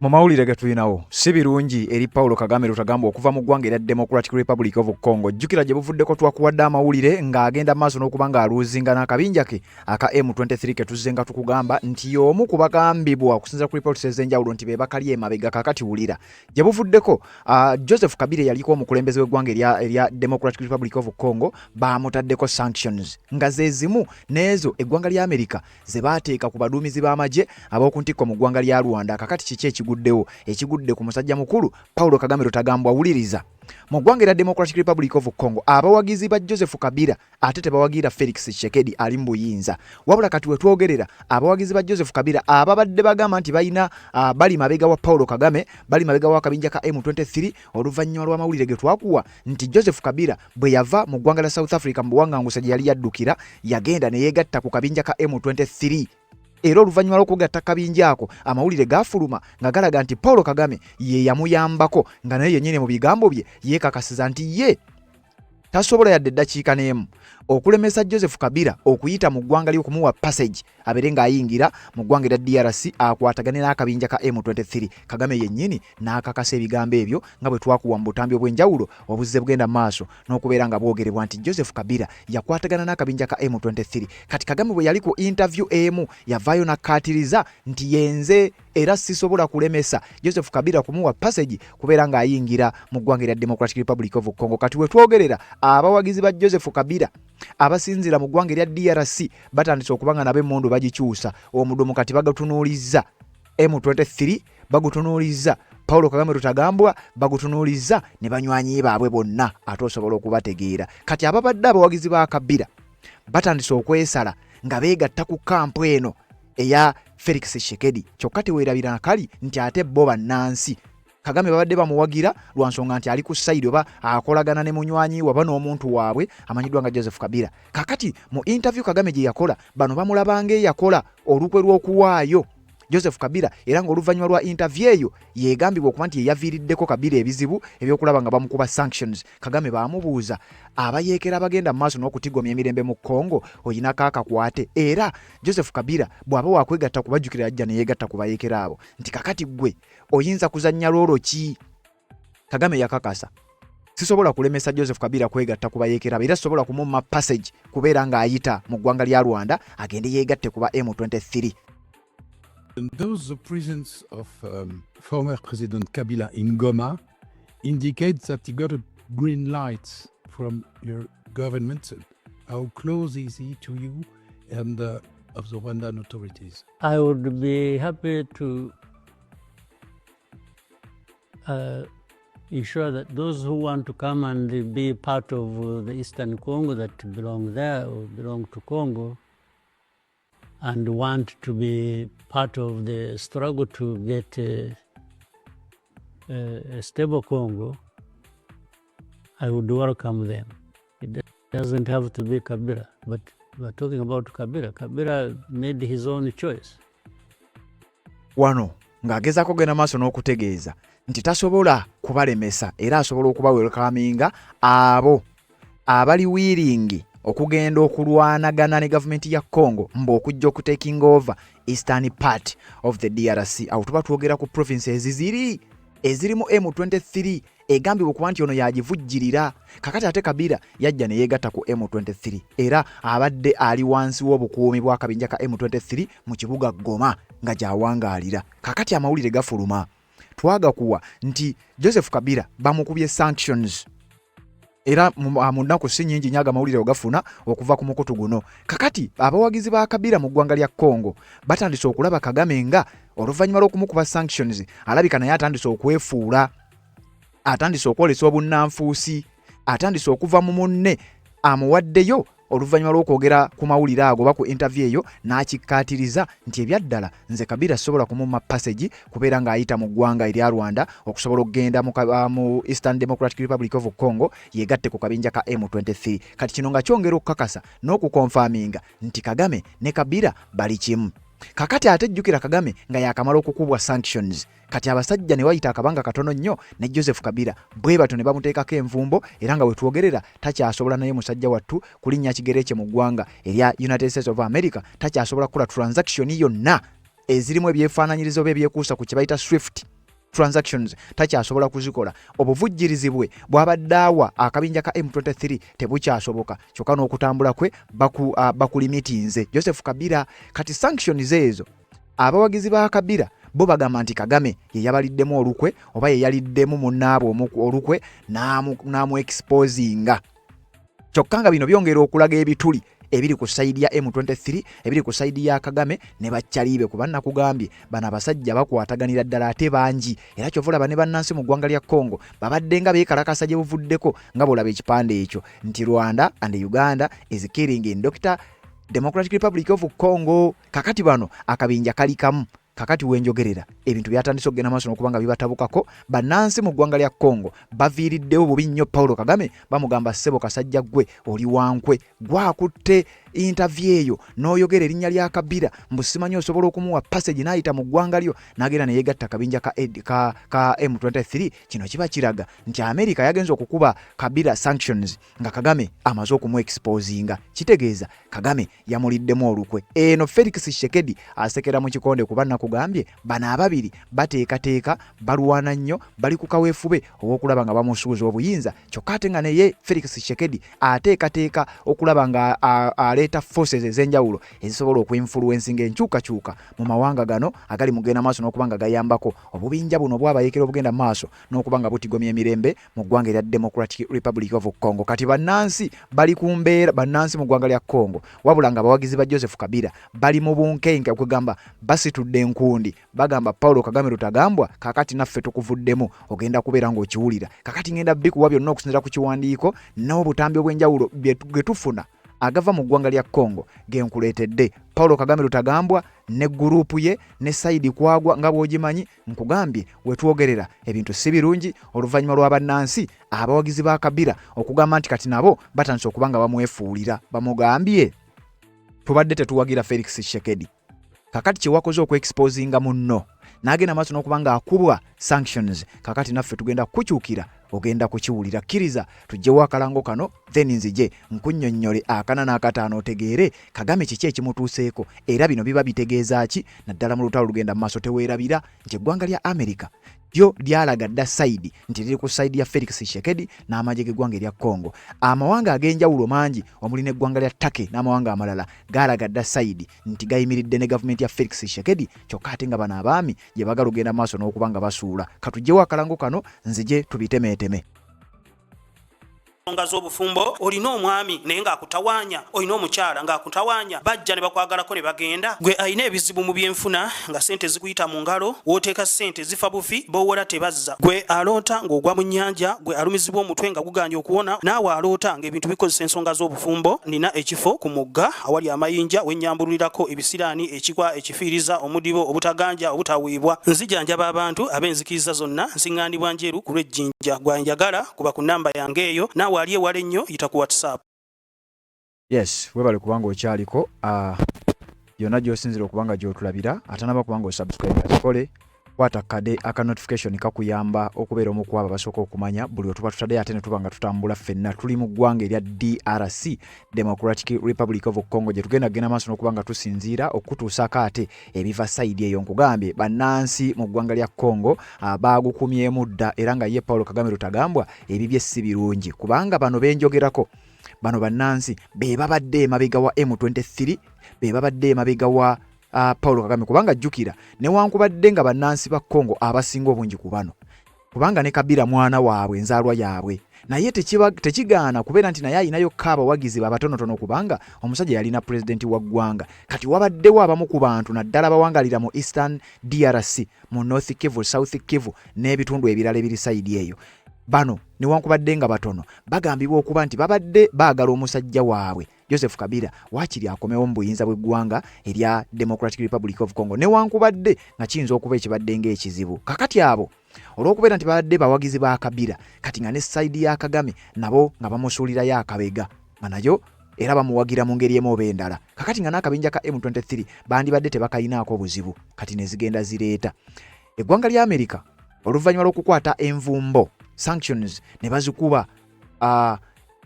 Mu mawulire getulinawo si birungi eri Paulo Kagame Rutagambwa okuva mu ggwanga erya Democratic Republic of Congo. Jjukira gye buvuddeko twakuwadde amawulire ng'agenda maaso n'okuba ng'aluuzinga n'akabinja ke aka M23 ke tuzze nga tukugamba nti y'omu ku bagambibwa okusinza ku reports ez'enjawulo nti be bakali emabega kakati wulira. Gye buvuddeko Joseph Kabila yaliko omukulembeze w'eggwanga erya Democratic Republic of Congo baamutaddeko sanctions nga ze zimu n'ezo eggwanga lya Amerika ze baateeka ku baduumizi b'amagye ab'oku ntikko mu ggwanga lya Rwanda. Kakati kiki ekigudde ku musajja mukulu Paulo Kagame Rutagambwa wuliriza. Mu ggwanga erya Democratic Republic of Congo abawagizi ba Joseph Kabila ate tebawagira Felix Tshisekedi ali mu buyinza. Wabula kati we twogerera abawagizi ba Joseph Kabila ababadde bagamba nti balina bali mabega wa Paulo Kagame bali mabega wa kabinja ka M23 oluvannyuma lw'amawulire ge twakuwa nti Joseph Kabila bwe yava mu ggwanga lya South Africa mu buwanganguse gye yali yaddukira yagenda ne yeegatta ku kabinja ka M23. Era oluvannyuma lw'okugatta kabinja ako amawulire gafuluma nga galaga nti Paulo Kagame ye yamuyambako nga naye yennyini mu bigambo bye yeekakasiza nti ye tasobola yadde eddakiika n'emu okulemesa Joseph Kabila okuyita mu ggwanga ly'okumuwa passage abere ng'ayingira mu ggwanga erya DRC akwatagane n'akabinja ka M23. Kagame yennyini n'akakasa ebigambo ebyo nga bwe twakuwa mu butambi obw'enjawulo obuzze bugenda maaso n'okubeera nga bwogerebwa nti Joseph Kabila yakwatagana n'akabinja ka M23. Kati Kagame bwe yali ku interview emu yavaayo n'akkaatiriza nti yenze era sisobola kulemesa Joseph Kabila kumuwa passage kubeera ng'ayingira mu ggwanga erya Democratic Republic of Congo. Kati we twogerera abawagizi ba Joseph Kabila abasinzira mu ggwanga erya DRC batandise okubanga n'ab'emmundu bagikyusa omudomo kati bagatunuuliza M23 bagutunuuliza Paulo Kagame Rutagambwa bagutunuuliza ne banywanyi baabwe bonna ate osobola okubategeera. Kati ababadde abawagizi ba Kabila batandise okwesala nga beegatta ku kampu eno eya Felix Tshisekedi kyokka teweerabira nakali nti ate bo bannansi Kagame babadde bamuwagira lwa nsonga nti ali ku side oba akolagana ne munywanyi waba n'omuntu waabwe amanyiddwa nga Joseph Kabila. Kakati mu interview Kagame gye yakola bano bamulabanga yakola olukwe lw'okuwaayo Joseph Kabila era ng'oluvannyuma lwa interview eyo yeegambibwa okuba nti yeyaviiriddeko Kabila ebizibu ebyokulaba nga bamukuba sanctions. Kagame baamubuuza abayeekera bagenda mu maaso n'okutigomya emirembe mu Congo oyinako akakwate era Joseph Kabila bw'aba wakwegatta kubajjukira ajja ne yeegatta ku bayeekera abo nti kakati ggwe oyinza kuzannya loolo ki? Kagame yakakasa sisobola kulemesa Joseph Kabila kwegatta ku bayeekera era sisobola kumumma passage kubeera ng'ayita mu ggwanga lya Rwanda agende yeegatte kuba M23. Those presence of former President Kabila in Goma indicates that he got a green light from your government. How close is he to you and of the Rwandan authorities? I would be happy to ensure that those who want to come and be part of the Eastern Congo that belong there or belong to Congo and want to be part of the struggle to get a stable Congo, I would welcome them. It doesn't have to be Kabila, but we're talking about Kabila. Kabila made his own choice. Wano ng'agezaako genda maaso n'okutegeeza nti tasobola kubalemesa era asobola okuba welcominga abo abali wiringi okugenda okulwanagana ne gavumenti ya Congo okujja okutaking over eastern part of the DRC. Awo tuba twogera ku provinces ezirimu M23 egambibwa okuba nti ono yagivujjirira. Kakati ate Kabila yajja ne yeegatta ku M23 era abadde ali wansi w'obukuumi bwa kabinja ka M23 mu kibuga Goma nga gyawangaalira. Kakati amawulire gafuluma twagakuwa nti Joseph Kabila bamukubye sanctions era mu nnaku si nnyingi nyaga amawulire ogafuna okuva ku mukutu guno. Kakati abawagizi ba Kabila mu ggwanga lya Congo batandise okulaba Kagame nga oluvannyuma lw'okumukuba sanctions alabika naye atandise okwefuula, atandise okwolesa obunnanfuusi, atandise okuva mu munne amuwaddeyo oluvannyuma lw'okwogera ku mawulire ago oba ku interview eyo n'akikkaatiriza nti ebyaddala nze Kabila sobola kumumma passage kubeera ng'ayita mu ggwanga erya Rwanda okusobola okugenda mu Eastern Democratic Republic of Congo yeegatte ku kabinja ka M23. Kati kino nga kyongera okukakasa n'okukonfaminga nti Kagame ne Kabila bali kimu. Kakati ate jjukira Kagame nga yakamala okukubwa sanctions. Kati abasajja ne wayita akabanga katono nnyo ne Joseph Kabila bwe bato ne bamuteekako envumbo era nga wetwogerera takyasobola naye musajja wattu kulinnya kigere kye mu ggwanga erya United States of America takyasobola kukola transaction yonna ezirimu ebyefaananyirizo bye byekuusa ku kye bayita Swift transactions takyasobola kuzikola. Obuvujjirizi bwe bw'abaddawa akabinja ka M23 tebukyasoboka kyokka n'okutambula kwe bakulimitinze. Joseph Kabila kati sanctions ezo abawagizi ba Kabila bo bagamba nti Kagame ye yabaliddemu olukwe oba ye yaliddemu munnaabwe olukwe n'amu exposinga. Kyokka nga bino byongera okulaga ebituli ebiri ku sayidi ya M23 ebiri ku sayidi ya Kagame ne bakyalibe kuba nakugambye bana abasajja bakwataganira ddala ate bangi era kyovula bane bannansi mu ggwanga lya Congo babadde nga beekalakasa gye buvuddeko nga bolaba ekipande ekyo nti Rwanda and Uganda is killing in Democratic Republic of Congo. Kakati bano akabinja kali kamu kakati wenjogerera ebintu byatandise okugenda maaso n'okubanga bibatabukako bannansi mu ggwanga lya Congo baviiriddewo bubi nnyo Paulo Kagame bamugamba ssebo kasajja gwe oli wankwe gwakutte interview eyo n'oyogera erinnya lya Kabila mbusimanyi osobola okumuwa passage n'ayita mu ggwanga lyo n'agenda ne yeegatta kabinja ka M23. Kino kiba kiraga nti America yagenza okukuba Kabila sanctions nga Kagame amaze okumu exposinga kitegeeza Kagame yamuliddemu olukwe. Eno Felix Tshisekedi asekera mu kikonde kuba nakugambye bana ababiri bateekateeka balwana nnyo bali ku kaweefube obw'okulaba nga bamusuuza obuyinza kyokka ate nga naye Felix Tshisekedi ateekateeka okulaba nga aleeta forces ez'enjawulo ezisobola okuinfluencinga enkyukakyuka mu mawanga gano agali mugenda maaso n'okuba nga gayambako obubinja buno bwabayekera obugenda maaso n'okuba nga butigomya emirembe mu ggwanga erya Democratic Republic of Congo. Kati bannansi bali ku mbeera bannansi mu ggwanga lya Congo wabula nga abawagizi ba Joseph Kabila bali mu bunkenke okugamba basitudde enkundi bagamba Paulo Kagame Rutagambwa kakati naffe tukuvuddemu ogenda kubeera ng'okiwulira kakati ngenda bikuwa byonna okusinziira ku kiwandiiko n'obutambi obw'enjawulo bwe tufuna agava mu ggwanga lya Congo genkuleetedde Paulo Kagame Rutagambwa ne gurupu ye ne Saidi Kwagwa nga bw'ogimanyi nkugambye wetwogerera ebintu si birungi oluvannyuma lw'abannansi abawagizi ba Kabila okugamba nti kati nabo batandise okuba nga bamwefuulira bamugambye tubadde tetuwagira Felix Tshisekedi kakati kyewakoze okweexposinga munno n'agenda maaso n'okuba nga akubwa sanctions kakati naffe tugenda kukyukira ogenda kukiwulira kkiriza tujjewo akalango kano then nzije nkunnyonnyole akana n'akataano otegeere Kagame kiki ekimutuuseeko era bino biba bitegeeza ki naddala mu lutalo lugenda mu maaso teweerabira nti eggwanga lya America lyo lyalaga dda sayidi nti liri ku sayidi ya Felix Tshisekedi n'amagye g'eggwanga erya Congo. Amawanga ag'enjawulo mangi omuli n'eggwanga lya Turkey n'amawanga amalala gaalaga dda sayidi nti gayimiridde ne gavumenti ya Felix Tshisekedi kyokka ate nga bano abaami gye bagala ogenda maaso n'okuba nga basuula. Katujjewo akalango kano nzije tubitemeeteme. Nga z'obufumbo olina omwami naye ng'akutawaanya olina omukyala ng'akutawaanya bajja ne bakwagalako ne bagenda gwe alina ebizibu mu byenfuna nga sente zikuyita mu ngalo wooteeka sente zifa bufi b'owola tebazza gwe aloota ng'ogwa mu nnyanja gwe alumizibwa omutwe nga guganja okuwona naawe aloota ng'ebintu bikozesa ensonga z'obufumbo nina ekifo ku mugga awali amayinja wennyambululirako ebisiraani ekikwa ekifiiriza omudibo obutaganja obutawiibwa nzijanjaba abantu ab'enzikiriza zonna nsiŋŋaanibwa njeru ku lw'ejjinja gwanjagala kuba ku nnamba yange eyo naawe waliye wale nnyo yita ku WhatsApp. Yes, webale kubanga okyaliko yonna gy'osinzira okubanga gy'otulabira atanaba kubanga osubscribe akikole kwata kade aka notification kakuyamba okubeera omu ku abo basooka okumanya buli otuba tutadde ate ne tuba nga tutambula ffenna tuli mu ggwanga erya DRC Democratic Republic of Congo gye tugenda kugenda maaso n'okuba nga tusinziira okutuusaako ate ebiva sayidi eyo nkugambye bannansi mu ggwanga lya Congo baagukumyemu dda era nga ye Paulo Kagame Rutagambwa ebibye si birungi kubanga bano benjogerako bano bannansi be babadde emabega wa M23 be babadde emabega wa Paulo Kagame kubanga jjukira newankubadde nga bannansi ba Congo abasinga obungi ku bano kubanga ne Kabila mwana waabwe enzaalwa yaabwe naye tekigaana kubeera nti naye ayinayo abawagizi babatonotono kubanga omusajja yalina pulezidenti wa ggwanga kati wabaddewo abamu ku bantu naddala bawangalira mu Eastern DRC mu North Kivu, South Kivu n'ebitundu ebirala ebiri sayidi eyo bano newankubadde nga batono bagambibwa okuba nti babadde baagala omusajja waabwe Joseph Kabila waakiri akomewo mu buyinza bw'eggwanga erya Democratic Republic of Congo newankubadde nga kiyinza okuba ekibadde ng'ekizibu kakati abo olw'okubeera nti babadde bawagizi ba Kabila kati nga ne sayidi ya Kagame nabo nga bamusuulirayo akabega nga nayo era bamuwagira mu ngeri emu oba endala kakati nga n'akabinja ka M23 bandibadde tebakayinaako buzibu kati ne zigenda zireeta eggwanga lya America oluvannyuma lw'okukwata envumbo sanctions ne bazikuba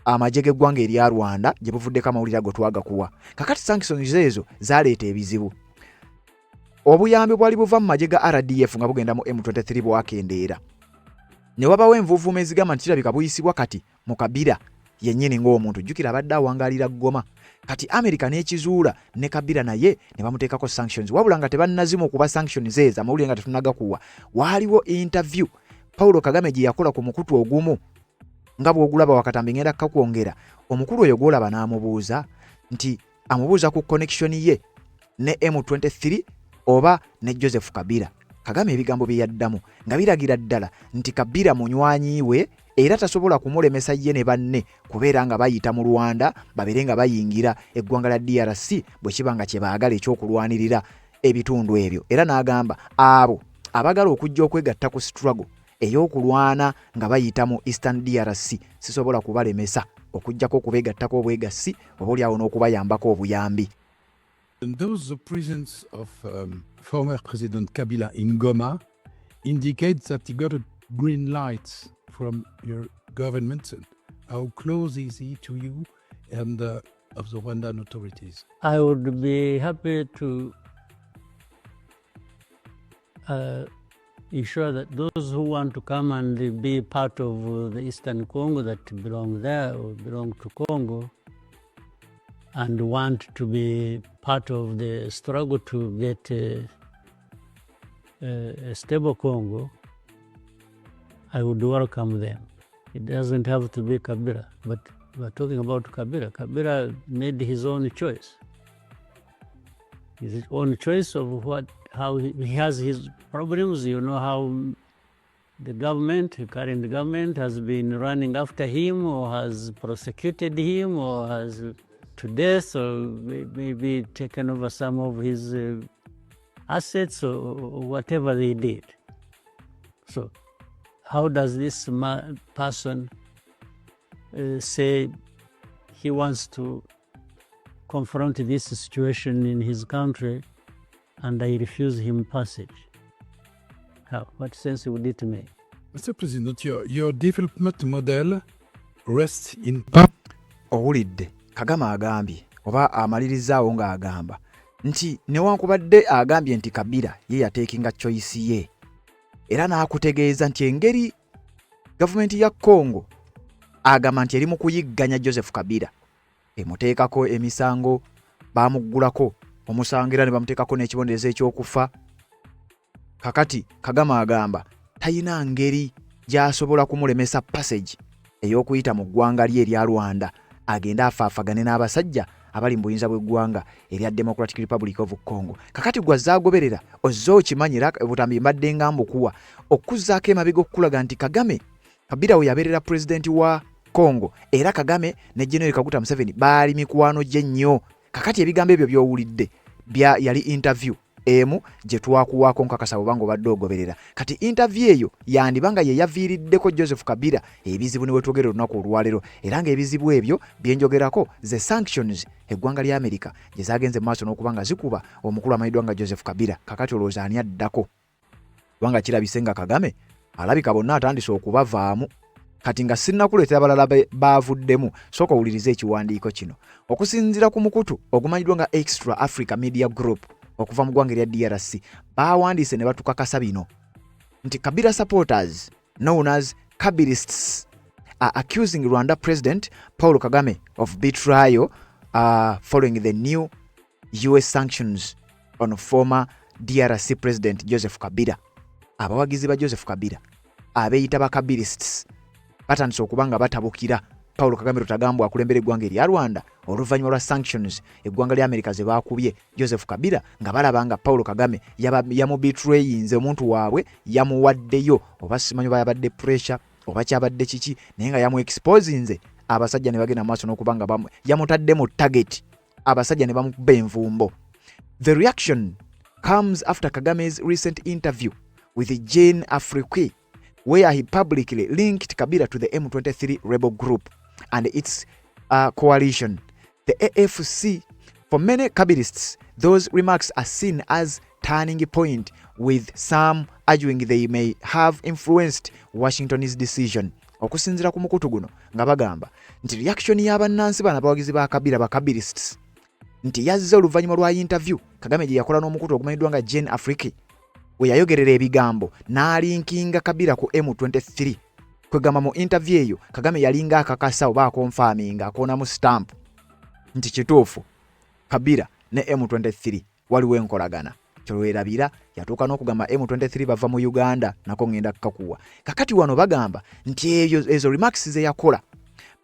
amagye g'eggwanga erya Rwanda gye buvuddeko amawulire ago twagakuwa kakati sanctions ezo zaleeta ebizibu obuyambi bwali buva mu magye ga RDF nga bugenda mu M23 bwakendeera. Ne wabawo envuuvuuma ezigamba nti kirabika buyisibwa kati mu Kabila yennyini ng'omuntu. Jjukira abadde awangaalira Goma. Kati Amerika n'ekizuula ne Kabila naye ne bamuteekako sanctions. Wabula nga tebannazimu okuba sanctions ezo, amawulire nga tetunnagakuwa. Waaliwo interview Paulo Kagame gye yakola ku mukutu ogumu nga bw'ogulaba wakatambi ngenda kukwongera. Omukulu oyo gw'olaba n'amubuuza nti amubuuza ku connection ye ne M23 oba ne Joseph Kabila. Kagame ebigambo bye yaddamu nga biragira ddala nti Kabila munywanyi we era tasobola kumulemesa ye ne banne kubeera nga bayita mu Rwanda babere nga bayingira eggwanga lya DRC bwe kiba nga kye baagala ekyokulwanirira ebitundu ebyo. Era n'agamba abo abagala okujja okwegatta ku struggle ey'okulwana nga bayita mu Eastern DRC sisobola kubalemesa okujjako okubeegattako obwegassi oba oli awo n'okubayambako obuyambi. And those presence of former President Kabila in Goma indicates that he got a green light from your government. How close is he to you and of the Rwandan authorities? I would be happy to ensure that those who want to come and be part of the Eastern Congo that belong there or belong to Congo and want to be part of the struggle to get a stable Congo, I would welcome them. It doesn't have to be Kabila, but we're talking about Kabila. Kabila made his own choice. His own choice of how he has his problems. You know how the current government has been running after him or has prosecuted him or has to death or maybe taken over some of his assets or whatever they did. So how does this person say he wants to confront this situation in his country and I refuse him passage? How? What sense would it make? Mr. President, your development model rests in part. Owulidde Kagame agambye oba amalirizzaawo ng'agamba nti newankubadde agambye nti Kabila ye yateekinga choice ye era n'akutegeeza nti engeri gavumenti ya Congo agamba nti eri mu kuyigganya Joseph Kabila emuteekako emisango baamuggulako omusango era ne bamuteekako n'ekibonerezo ekyokufa. Kakati Kagame agamba talina ngeri gy'asobola kumulemesa passage ey'okuyita mu ggwanga lye erya Rwanda agenda afaafagane n'abasajja abali mu buyinza bw'eggwanga erya Democratic Republic of Congo. Kakati gwazaagoberera ozzo okimanyira butambi mbadde nga mbukuwa okuzzaako emabega okukulaga nti Kabila we yabeerera president wa Congo era Kagame ne General Kaguta Museveni baali mikwano gye nnyo. Kakati ebigambo ebyo by'owulidde yali interview emu gye twakuwaako nkakasa bw'obanga obadde ogoberera. Kati interview eyo yandibanga ye yaviiriddeko Joseph Kabila ebizibu ne wetwogera olunaku olwaleero era ng'ebizibu ebyo byenjogerako ze sanctions eggwanga lya Amerika gye zaagenze mu maaso n'okuba nga zikuba omukulu amayiddwa nga Joseph Kabila. Kakati olowooza ani addako? Kubanga kirabise nga Kagame alabika bonna atandise okubavaamu. Kati nga sinnakuleetera balala baavuddemu sooka owulirize ekiwandiiko kino okusinziira ku mukutu ogumanyiddwa nga Extra Africa Media Group okuva mu ggwanga erya DRC baawandiise ne batukakasa bino nti Kabila supporters known as Kabilists are accusing Rwanda President Paul Kagame of betrayal following the new US sanctions on former DRC President Joseph Kabila. Abawagizi ba Joseph Kabila abeeyita ba Kabilists batandise okuba nga batabukira Paulo Kagame Rutagambwa akulembera eggwanga erya Rwanda oluvannyuma lwa sanctions eggwanga lya Amerika ze baakubye Joseph Kabila nga balaba nga Paulo Kagame yamubetrayinze omuntu waabwe yamuwaddeyo oba simanyi oba yabadde pressure oba kyabadde kiki naye nga yamuexposinze abasajja ne bagenda maaso n'okuba nga yamutadde mu target abasajja ne bamukuba envumbo. The reaction comes after Kagame's recent interview with Jean Afrique where he publicly linked Kabila to the M23 rebel group and its coalition, the AFC. For many Kabilists, those remarks are seen as turning point, with some arguing they may have influenced Washington's decision. Okusinzira ku mukutu guno nga bagamba nti reaction y'abannansi bana abawagizi ba Kabila ba Kabilists nti yazze oluvannyuma lwa interview Kagame gye yakola n'omukutu ogumanyiddwa nga Jane Afrique we yayogerera ebigambo n'alinkinga Kabila ku M23 kwegamba mu interview eyo Kagame yalinga akakasa oba akonfaminga akonamu stamp nti kituufu Kabila ne M23 waliwo enkolagana kyolwerabira yatuuka n'okugamba M23 bava mu Uganda nako ngenda kukakuwa kakati wano bagamba nti ezo remarks ze yakola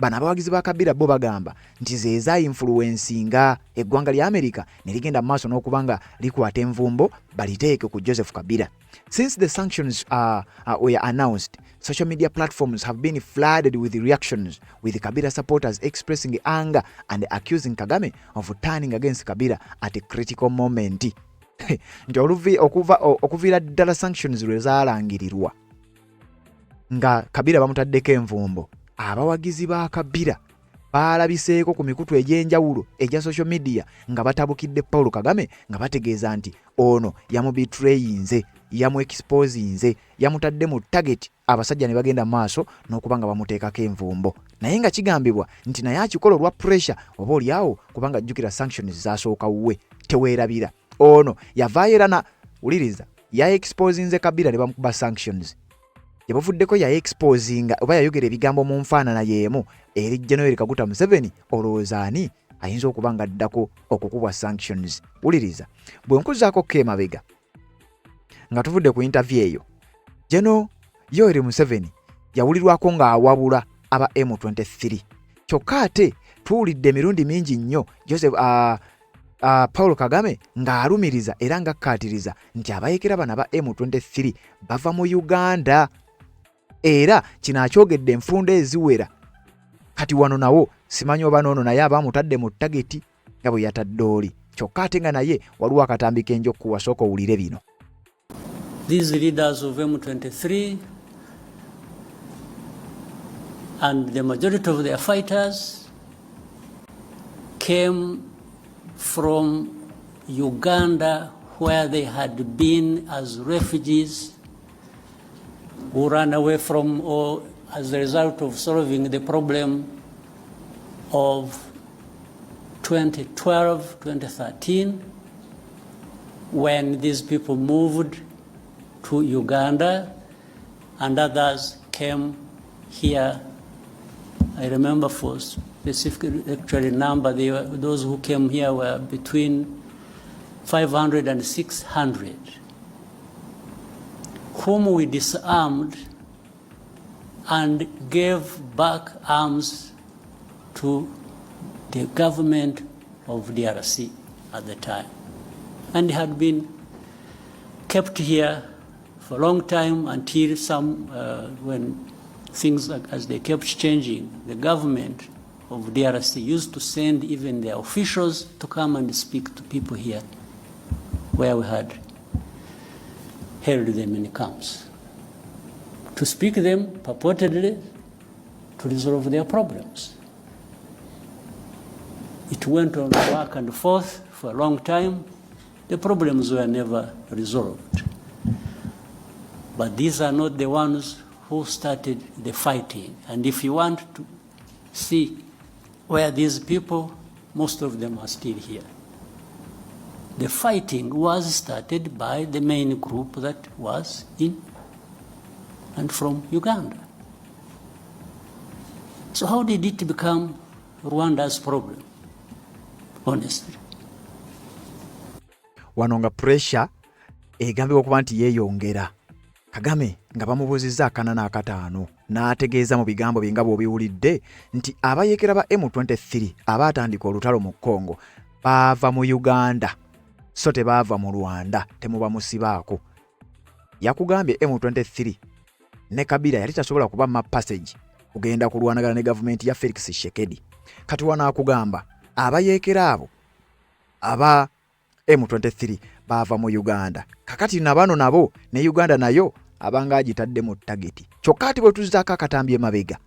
bana abawagizi ba Kabila bo bagamba nti zeeza influencinga eggwanga lya America ne ligenda mu maaso n'okubanga likwata envumbo baliteeke ku Joseph Kabila. Since the sanctions were announced, social media platforms have been flooded with reactions, with Kabila supporters expressing anger and accusing Kagame of turning against Kabila at a critical moment. Nti okuviira ddala sanctions lwe zaalangirirwa nga Kabila bamutaddeko envumbo, abawagizi ba Kabila baalabiseeko ku mikutu egy'enjawulo egya social media nga batabukidde Paul Kagame nga bategeeza nti ono yamubitrayinze, yamuexposinze, yamutadde mu target abasajja ne bagenda maaso n'okubanga bamuteekako envumbo. Naye nga kigambibwa nti naye akikola olwa pressure oba oliawo kubanga jjukira sanctions zaasooka wuwe teweerabira. Ono yavaayo era na uliriza ya exposinze Kabila ne bamukuba sanctions. Yabavuddeko ya exposinga oba yayogera ebigambo mu nfaanana yeemu eri General Kaguta Museveni olowooza ani ayinza okuba nga addako okukubwa sanctions. Uliriza bwe nkuzaako Kemabega nga tuvudde ku interview eyo General Yoweri Museveni yawulirwako ng'awabula aba M23 kyokka ate tuwulidde emirundi mingi nnyo Joseph Paul Kagame ng'alumiriza era ng'akkaatiriza nti abayekera bana ba M23 bava mu Uganda era kino akyogedde enfunda eziwera. Kati wano nawo simanyi oba noono naye abamutadde mu tageti nga bwe yatadde oli kyokka ate nga naye waliwo akatambi k'enjokku wasooka owulire bino. These leaders of M23 and the majority of their fighters came from Uganda, where they had been as refugees who ran away from or as a result of solving the problem of 2012, 2013, when these people moved to Uganda and others came here. I remember for specific actually number, those who came here were between 500 and 600, whom we disarmed and gave back arms to the government of DRC at the time, and had been kept here for a long time until when things as they kept changing, the government of DRC used to send even their officials to come and speak to people here where we had held them in camps, to speak to them purportedly to resolve their problems. It went on back and forth for a long time. The problems were never resolved. But these are not the ones who started the fighting. And if you want to see where these people, most of them are still here. The fighting was started by the main group that was in and from Uganda. So how did it become Rwanda's problem, honestly? Wano nga pressure egambibwa okuba nti yeeyongera. Kagame nga bamubuuzizza akanana akataano n'ategeeza mu bigambo bye nga bw'obiwulidde nti abayekera ba M23 abaatandika olutalo mu Congo baava mu Uganda so tebaava mu Rwanda, temuba musibaako. Yakugambye M23 ne Kabila yali tasobola kuba map passage kugenda kulwanagana ne gavumenti ya Felix Tshisekedi. Kati wanaakugamba abayekera abo aba M23 baava mu Uganda. Kakati nabano nabo ne Uganda nayo abanga agitadde mu tageti. Kyokka ati bwe tuzizaako akatambi emabega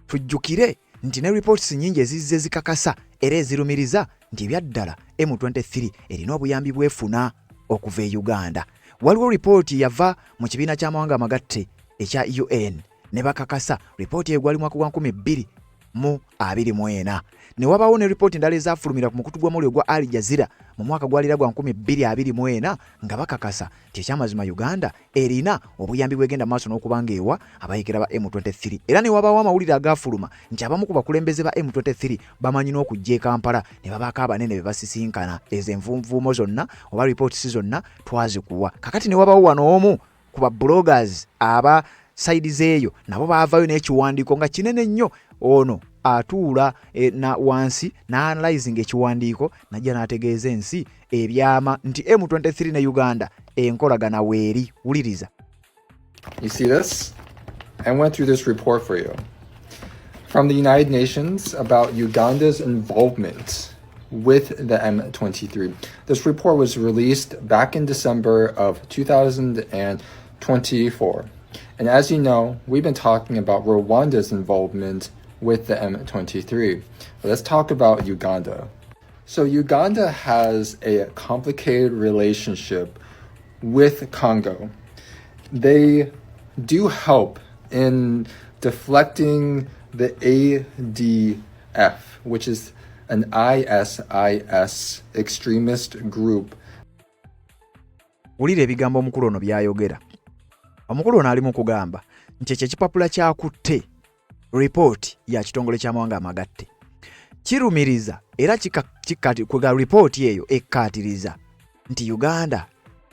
tujjukire nti ne reports nnyingi ezizze zikakasa era ezirumiriza nti ebyaddala M23 erina obuyambi bwefuna okuva e Uganda. Waliwo report yava mu kibiina ky'amawanga amagatte ekya UN ne bakakasa report egwali mwaka gwa 2024 ne wabawo ne report ndala ezafulumira ku mukutu gwa mulio gwa Al Jazeera mu mwaka gwalira gwa 2024 nga bakakasa nti ekyamazima Uganda erina obuyambi bwegenda maaso n'okubanga ewa abayekera ba M23 era ne wabawo amawulire agafuluma nti abamu ku bakulembeze ba M23 bamanyi n'okujja e Kampala ne babaako abanene be basisinkana ezo envunvuumo zonna oba reports zonna twazikuwa kakati ne wabawo wano omu ku ba bloggers aba sides eyo nabo baavayo n'ekiwandiiko nga kinene nnyo ono atuula na wansi na analyzing ekiwandiiko najja n'ategeeza ensi ebyama nti M23 ne Uganda enkolagana weeri. Wuliriza. You see this? I went through this report for you from the United Nations about Uganda's involvement with the M23. This report was released back in December of 2024. And as you know, we've been talking about Rwanda's involvement with the M23. Let's talk about Uganda. So Uganda has a complicated relationship with Congo. They do help in deflecting the ADF, which is an ISIS extremist group. Ulire ebigambo omukulu ono byayogera. Omukulu ono ali mu kugamba nti ekipapula kyakutte report ya kitongole ky'amawanga amagatte kirumiriza era kikati kuga report eyo ekkatiriza nti Uganda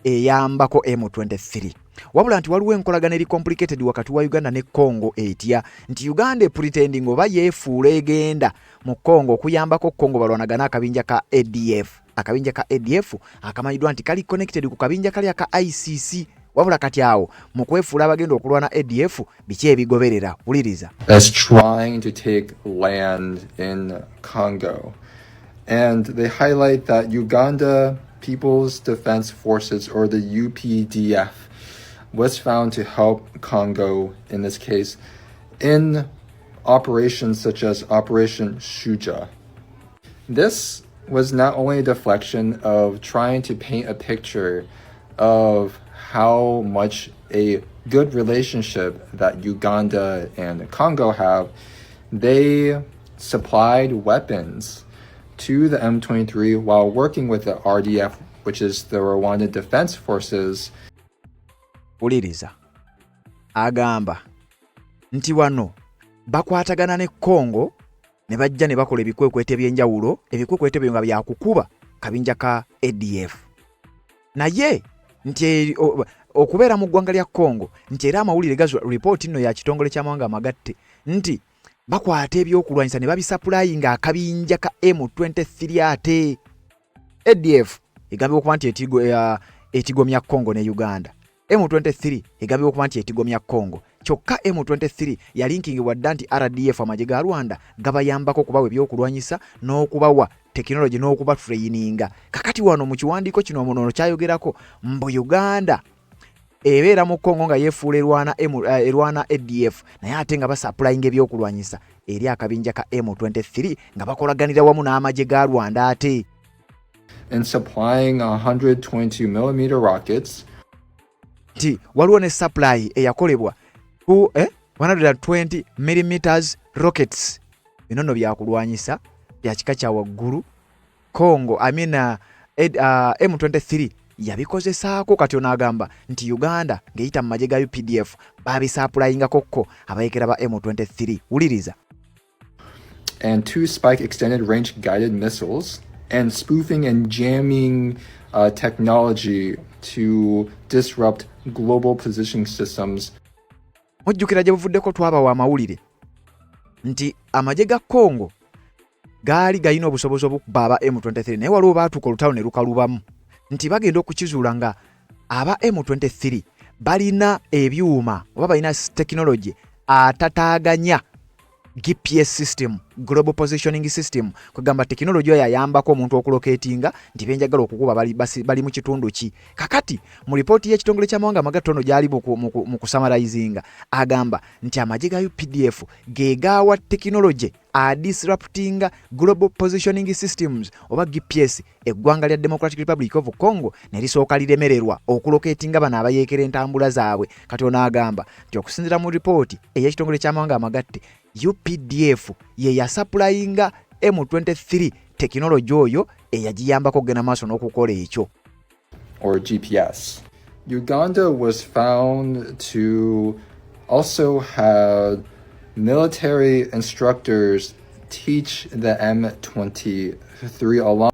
eyambako M23 wabula nti waliwo enkolagana eri complicated wakati wa Uganda ne Congo etya nti Uganda pretending oba yeefuula egenda mu Congo okuyambako Congo balwanagana akabinja ka ADF. Akabinja ka ADF akamanyiddwa nti kali connected ku kabinja kali aka ICC wabula kati awo mu kwefuula abagenda okulwana ADF biki ebigoberera. Wuliriza. That's trying to take land in Congo. And they highlight that Uganda People's Defense Forces, or the UPDF, was found to help Congo, in this case, in operations such as Operation Shuja. This was not only a deflection of trying to paint a picture of how much a good relationship that Uganda and Congo have, they supplied weapons to the M23 while working with the RDF, which is the Rwandan Defense Forces. Uliriza. Agamba nti wano bakwatagana ne Congo ne bajja ne bakola ebikwekwete ebyenjawulo, ebikwekwete byo nga byakukuba kabinja ka ADF. Naye nti okubeera mu ggwanga lya Congo nti era amawulire gazo report nno ya kitongole ky'amawanga amagatte nti bakwata ebyokulwanyisa ne babisaplayinga akabinja ka M23 ate ADF egambye okuba nti etigomya Congo ne Uganda. M23 egambye okuba nti etigomya Congo. Kyokka M23 yalinkingibwa dda nti RDF amagye ga Rwanda gabayambako kubawa ebyokulwanyisa n'okubawa technology n'okuba traininga. Kakati wano mu kiwandiiko kino omunono kyayogerako mbu Uganda ebeera mu Congo nga yeefuula erwana ADF naye ate nga basaplayinga ebyokulwanyisa eri akabinja ka M23 nga bakolaganira wamu n'amagye ga Rwanda ate. And supplying 122mm rockets. Nti waliwo ne supply eyakolebwa ku 120mm rockets. Binono byakulwanyisa bya kika kya waggulu. Congo M23 yabikozesaako kati onagamba nti Uganda ngeyita mu magye ga UPDF babisaplayinga kokko abayekera ba M23. Wuliriza. And 2 spike extended range guided missiles and spoofing and jamming technology to disrupt global positioning systems. Mujjukira gye buvuddeko twabawa amawulire nti amagye ga Congo gaali galina obusobozi obukuba aba M23 naye waliwo baatuuka olutalo ne lukalubamu nti bagenda okukizuula nga aba M23 balina ebyuma oba balina technology atataaganya GPS system, global positioning system. Kugamba technology yayambako omuntu okulocatinga nti benjagala okukuba bali mu kitundu ki. Kakati mu report y'ekitongole ky'amawanga amagatte ono gyali mu kusamarizinga agamba nti amagye ga UPDF gegawa technology disrupting global positioning systems oba GPS eggwanga lya Democratic Republic of Congo ne lisooka liremererwa okulocatinga bano abayeekera entambula zaabwe. Kati ono agamba nti okusinzira mu report ey'ekitongole ky'amawanga amagatte UPDF ye ya supplyinga M23 technology oyo eyagiyambako okugenda maaso n'okukola ekyo. Or GPS. Uganda was found to also have military instructors teach the M23 along.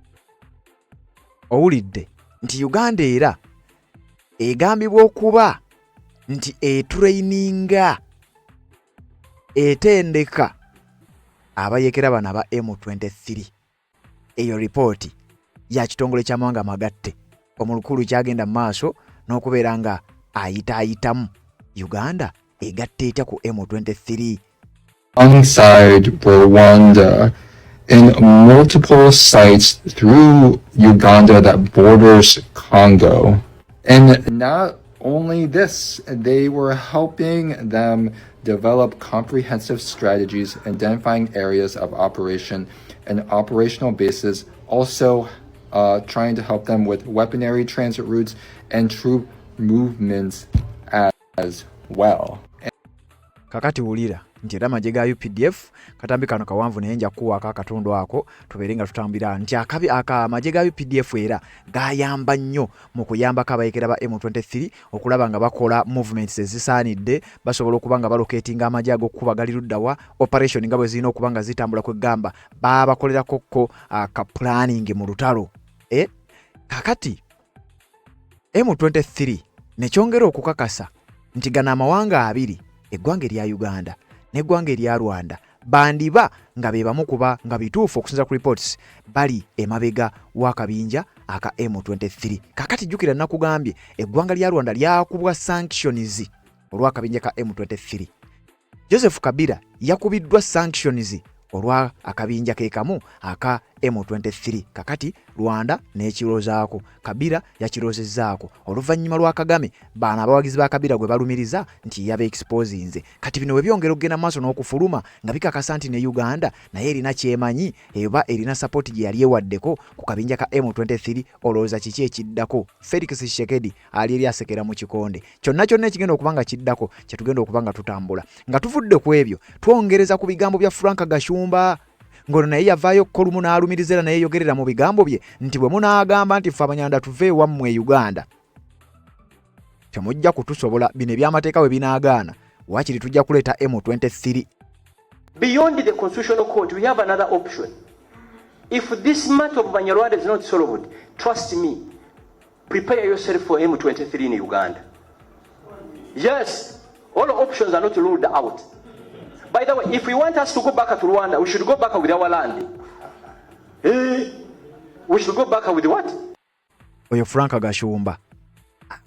Owulidde nti Uganda era egambibwa okuba nti etraininga etendeka abayekera bano aba M23. Eyo ripooti ya kitongole ky'amawanga amagatte omulukulu kyagenda maaso n'okubeera nga ayitaayitamu Uganda egatta etya ku M23. Alongside Rwanda in multiple sites through Uganda that borders Congo. And not only this, they were helping them develop comprehensive strategies, identifying areas of operation and operational bases, also trying to help them with weaponry transit routes and troop movements as well. Kakati wulira nti era amagye ga UPDF katambi kano kawanvu naye nja kuwaka akatundu ako tubeere nga tutambira nti amagye ga UPDF era gayamba nnyo mu kuyambako abayekera ba M23 okulaba nga bakola movements ezisaanidde, basobola okuba nga balocatinga amagye ag'okuba gali luddawa, operation nga bwe zirina okuba nga zitambula kwegamba babakolerakokko ka planning mu lutalo. Kakati M23 nekyongera okukakasa nti gano amawanga abiri, eggwanga erya Uganda n'eggwanga erya Rwanda, bandiba nga be bamu kuba nga bituufu okusinza ku reports bali emabega w'akabinja aka M23. Kakati jjukira nakugambye eggwanga lya Rwanda lyakubwa sanctions olw'akabinja ka M23. Joseph Kabila yakubiddwa sanctions olwa akabinja ke kamu aka M23. Kakati Rwanda nekirozaako, Kabila yakirozezzaako. Oluvannyuma lwa Kagame baana abawagizi ba Kabila gwe balumiriza nti yabe exposinze. Kati bino webyongera okugenda maaso n'okufuluma nga bikakasa nti ne Uganda naye erina kyemanyi eba erina support gye yali ewaddeko ku kabinja ka M23. Olowooza kiki ekiddako? Felix Tshisekedi ali eri asekera mu kikonde. Kyonna kyonna ekigenda okuba nga kiddako kye tugenda okuba nga tutambula. Nga tuvudde ku ebyo twongereza ku bigambo bya Frank Gashumba ngono naye yavaayo kolumu n'alumiriza naye yogerera mu bigambo bye nti bwe munaagamba nti ffe Abanyarwanda tuve wammwe Uganda temujja kutusobola, bino ebyamateeka we binaagaana waakiri tujja kuleeta M23. Beyond the constitutional court, we have another option. If this matter of Banyarwanda is not solved, trust me, prepare yourself for M23 in Uganda. Yes, all options are not ruled out. By the way, if we want us to go back to Rwanda, we should go back with our land. We should go back with what? Oyo Frank Gashumba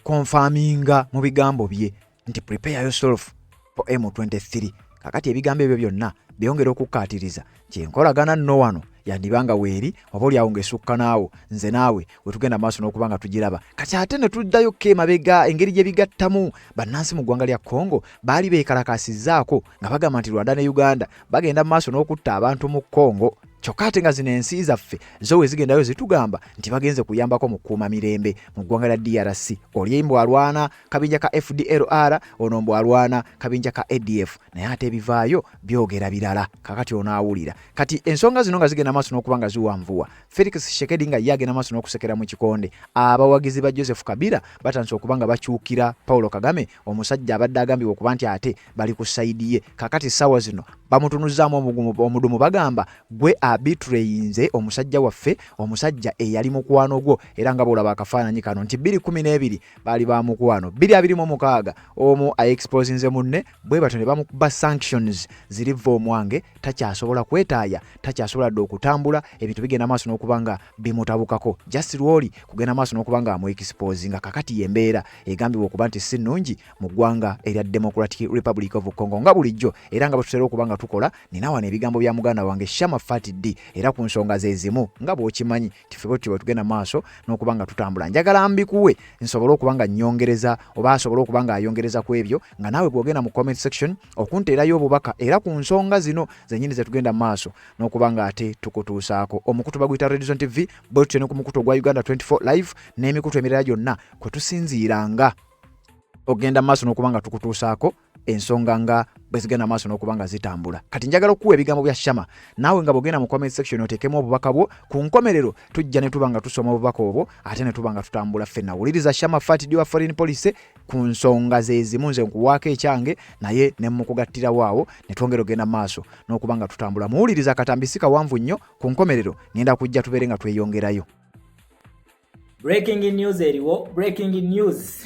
confirminga mu bigambo bye nti prepare yourself for M23. Kakati ebigambo ebyo byonna byongera okukkaatiriza kyenkolagana nno wano yandibanga weeri oba olyawo ng'esukka naawo nze naawe we tugenda maaso n'okuba nga tugiraba. Kati ate ne tuddayo emabega engeri gye bigattamu bannansi mu ggwanga lya Congo baali beekalakasizzaako nga bagamba nti Rwanda ne Uganda bagenda maaso n'okutta abantu mu Congo. Kyokka ate nga zino ensi zaffe zo we zigendayo zitugamba nti bagenze kuyambako mu kukuuma mirembe mu ggwanga lya DRC. Oli mbu alwana kabinja ka FDLR, ono mbu alwana kabinja ka ADF, naye ate ebivaayo byogera birala. Kakati onaawulira. Kati ensonga zino nga zigenda maaso n'okuba nga ziwanvuwa, Felix Tshisekedi nga ye agenda maaso n'okusekera mu kikonde, abawagizi ba Joseph Kabila batandise okuba nga bakyukira Paulo Kagame, omusajja abadde agambibwa okuba nti ate bali ku sayidi ye. Kakati ssaawa zino bamutunuzzaamu omudumu bagamba gwe abitrayinze omusajja waffe, omusajja eyali mukwano gwo era nga bolaba akafaananyi kano nti 2012 baali ba mukwano, 2026 omu aexposinze munne bwe bato ne bamukuba sanctions ziriva omwange, takyasobola kwetaaya, takyasobola dde okutambula, ebintu bigenda maaso n'okuba nga bimutabukako. Just Lwoli kugenda maaso n'okuba nga amuexposinga. Kakati yembeera egambibwa okuba nti si nnungi mu ggwanga erya Democratic Republic of Congo nga bulijjo era nga bwe tutera okuba nga tukola. Nina wano ebigambo bya muganda wange Shama Fatidi era ku nsonga ze zimu nga bw'okimanyi tife bwe tugenda maaso n'okuba nga tutambula. Njagala mbikuwe nsobole okuba nga nnyongereza oba asobole okuba nga ayongereza ku ebyo nga naawe bw'ogenda mu comment section okunteerayo obubaka era ku nsonga zino zennyini ze tugenda maaso n'okuba nga ate tukutuusaako. Omukutu baguyita Red Zone TV, bwe tutyo ne ku mukutu ogwa Uganda 24 live n'emikutu emirala gyonna kwe tusinziiranga ogenda maaso n'okuba nga tukutuusaako ensonga nga bwe zigenda maaso n'okuba nga zitambula. Kati njagala okuwa ebigambo bya Shama naawe nga bwogenda mu comment section oteekemu obubaka bwo, ku nkomerero tujja ne tuba nga tusoma obubaka obwo ate ne tuba nga tutambula ffenna. Wuliriza Shama Fat wa Foreign Policy ku nsonga ze zimu nze nkuwaako ekyange naye ne mukugattira waawo ne twongera ogenda maaso n'okuba nga tutambula. Muwuliriza akatambi si kawanvu nnyo, ku nkomerero ngenda kujja tubeere nga tweyongerayo. Breaking news eriwo, breaking news.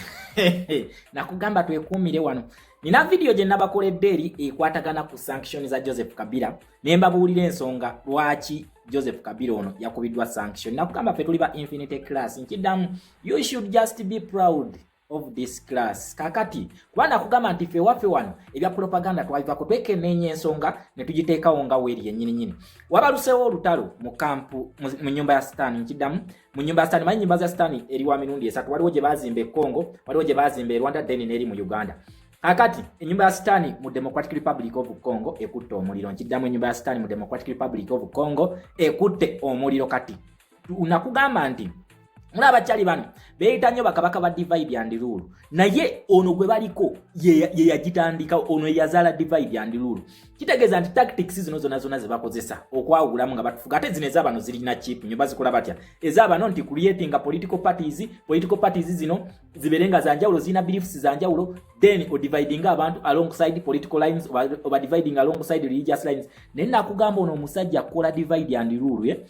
Nakugamba twekuumire wano. Nina video gye nabakoledde eri ekwatagana ku sanction za Joseph Kabila. Ne mbabuulira ensonga lwaki Joseph Kabila ono yakubiddwa sanction. Nakugamba ffe tuli ba Infinity class. Nkiddamu, you should just be proud of this class. Kakati, kuba nakugamba nti ffe waffe wano ebya propaganda twavako twekenneenya ensonga ne tugiteekawo nga weeri yennyini. Wabaluseewo olutalo mu kampu mu nnyumba ya Sitaani. Nkiddamu, mu nnyumba ya Sitaani, manyi nnyumba za Sitaani eri wa mirundi esatu. Waliwo gye baazimba e Congo, waliwo gye baazimba e Rwanda, then n'eri mu Uganda. Kakati, ennyumba ya Sitaani mu Democratic Republic of Congo ekutte omuliro. Nkiddamu, ennyumba ya Sitaani mu Democratic Republic of Congo ekutte omuliro. Kati nakugamba nti mulaba abakyali bano beeyita nnyo bakabaka ba divide and rule, naye ono gwe baliko ye yagitandika, ono yazaala divide and rule. Kitegeeza nti tactics zino zonna ze bakozesa okwawulamu nga batufuga, ate zino ez'abano zirina chip nnyo, bazikola batya ez'abano nti creating political parties zino ziberenga za njawulo, zina beliefs za njawulo, then o dividing abantu alongside political lines oba dividing alongside religious lines. Naye nakugamba ono omusajja akola divide and rule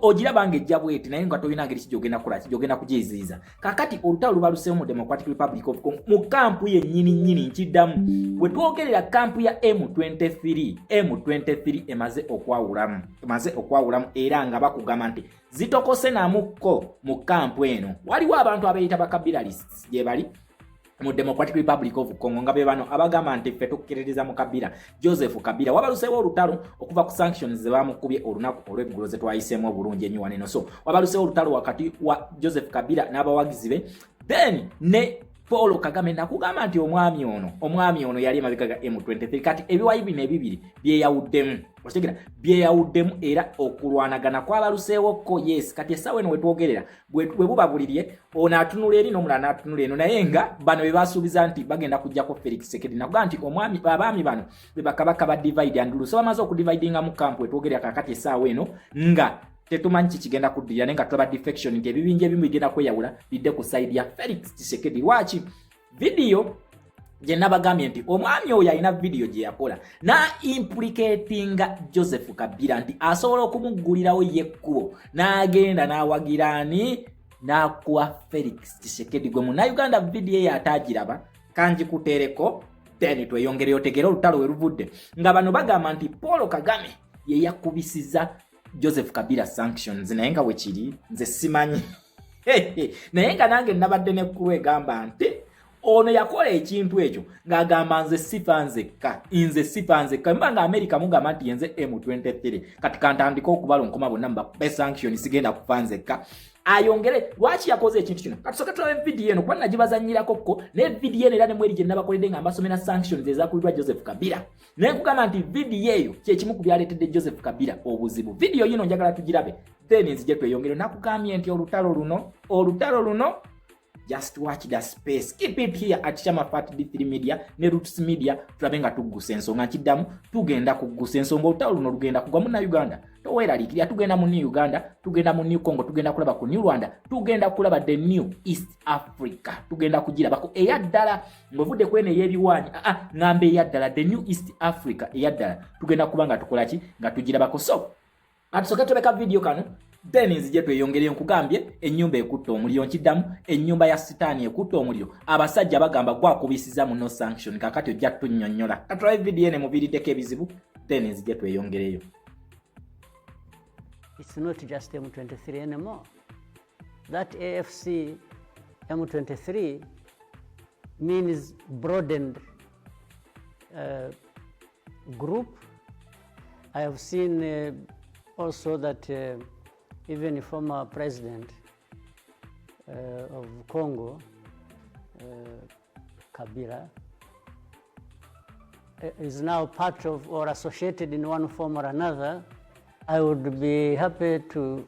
ogira bange jabweti naye nga toyina ngeri kijogenda kola kijogenda kujeziza. Kakati olutalo lubaluseemu mu Democratic Republic of Congo mu kampu ye nyini nkiddamu, bwe twogerera kampu ya M23 emaze okwawulamu era nga bakugamba nti zitokose namukko mu kampu eno. Waliwo abantu abeeyita bakabilists gye bali mu Democratic Republic of Congo nga be bano abagamba nti ffe tukiririza mu Kabila, Joseph Kabila. Wabaluseewo olutalo okuva ku sanctions ze bamukubye olunaku olw'eggulo ze twayiseemu obulungi ennyo waneno. So wabaluseewo olutalo wakati wa Joseph Kabila n'abawagizi be, then ne Paul Kagame. Nakugamba nti omwami ono yali emabega ga M23. Kati ebiwayi bino ebibiri byeyawuddemu, byeyawuddemu era okulwanagana kwabaluseewo ko. Yes, kati essaawa eno wetwogerera bwe bubabulirye ono atunula eri n'omulala n'atunula eno, naye nga bano be basuubiza nti bagenda kujjako Felix Tshisekedi. Nakugamba nti abaami bano be bakabaka ba divide and rule. So bamaze okudividinga mu kampu wetwogerera kakati essaawa eno nga tetumanyi kigenda kuddirira, nenga tulaba defection nti ebibinja ebimu bigenda kweyawula bidde ku side ya Felix Tshisekedi. Lwaki? Video gye nabagambye nti omwami oyo alina video gye yakola na implicatinga Joseph Kabila nti asobola okumuggulirawo yekkubo n'agenda n'awagirani n'akuwa Felix Tshisekedi gwe Munnayuganda. Video ye atagiraba kanjikuteereko then tweyongere otegere olutalo we luvudde nga bano bagamba nti Paul Kagame ye yakubisiza Joseph Kabila sanctions. Naye nga wekiri nze simanyi naye nga nange nabadde nekkulu egamba nti ono yakola ekintu ekyo ng'agamba nze sifanzeka mba nga America mugamba nti yenze M23 kati kantandika okubalonkoma bonna mbakuba sanctions sigenda kufanzeka. Ayongere lwaki yakoze ekintu kino. Katusoka tulabe video eno kuba nagibazannyirako ko ne video eno era ne mweri gye nabakoledde nga mbasomera sanctions ezakubiddwa Joseph Kabila. Naye nkugamba nti video eyo kyekimu ku byaleetedde Joseph Kabila obuzibu. Video yino njagala tugirabe then nzije tweyongere. Nakugambye nti olutalo luno just watch the space. Keep it here at Shama Fat D3 Media ne Roots Media. Tulabe nga tuggusa ensonga nkiddamu tugenda kuggusa ensonga olutalo luno lugenda kugwa mu Uganda. Toweeraliikirira tugenda mu New Uganda, tugenda mu New Congo, tugenda kulaba ku New Rwanda, tugenda kulaba the New East Africa. Tugenda kugirabako eyaddala ng'ovudde kwene ey'ebiwaanyi ng'ambe eyaddala the New East Africa eyaddala tugenda kuba nga tukola ki nga tugirabako. So atusoke tubeka video kano then nzije tweyongere nkugambye ennyumba ekutte omuliro. Nkiddamu ennyumba ya Sitaani ekutte omuliro, abasajja bagamba gwakubisiza mu no sanction. Kakati ojja tunnyonnyola katulabe video ene mubiiriddeko ebizibu then nzije tweyongereyo. It's not just M23 anymore. That AFC M23 means broadened group. I have seen also that even former president of Congo, Kabila, is now part of or associated in one form or another. I would be happy to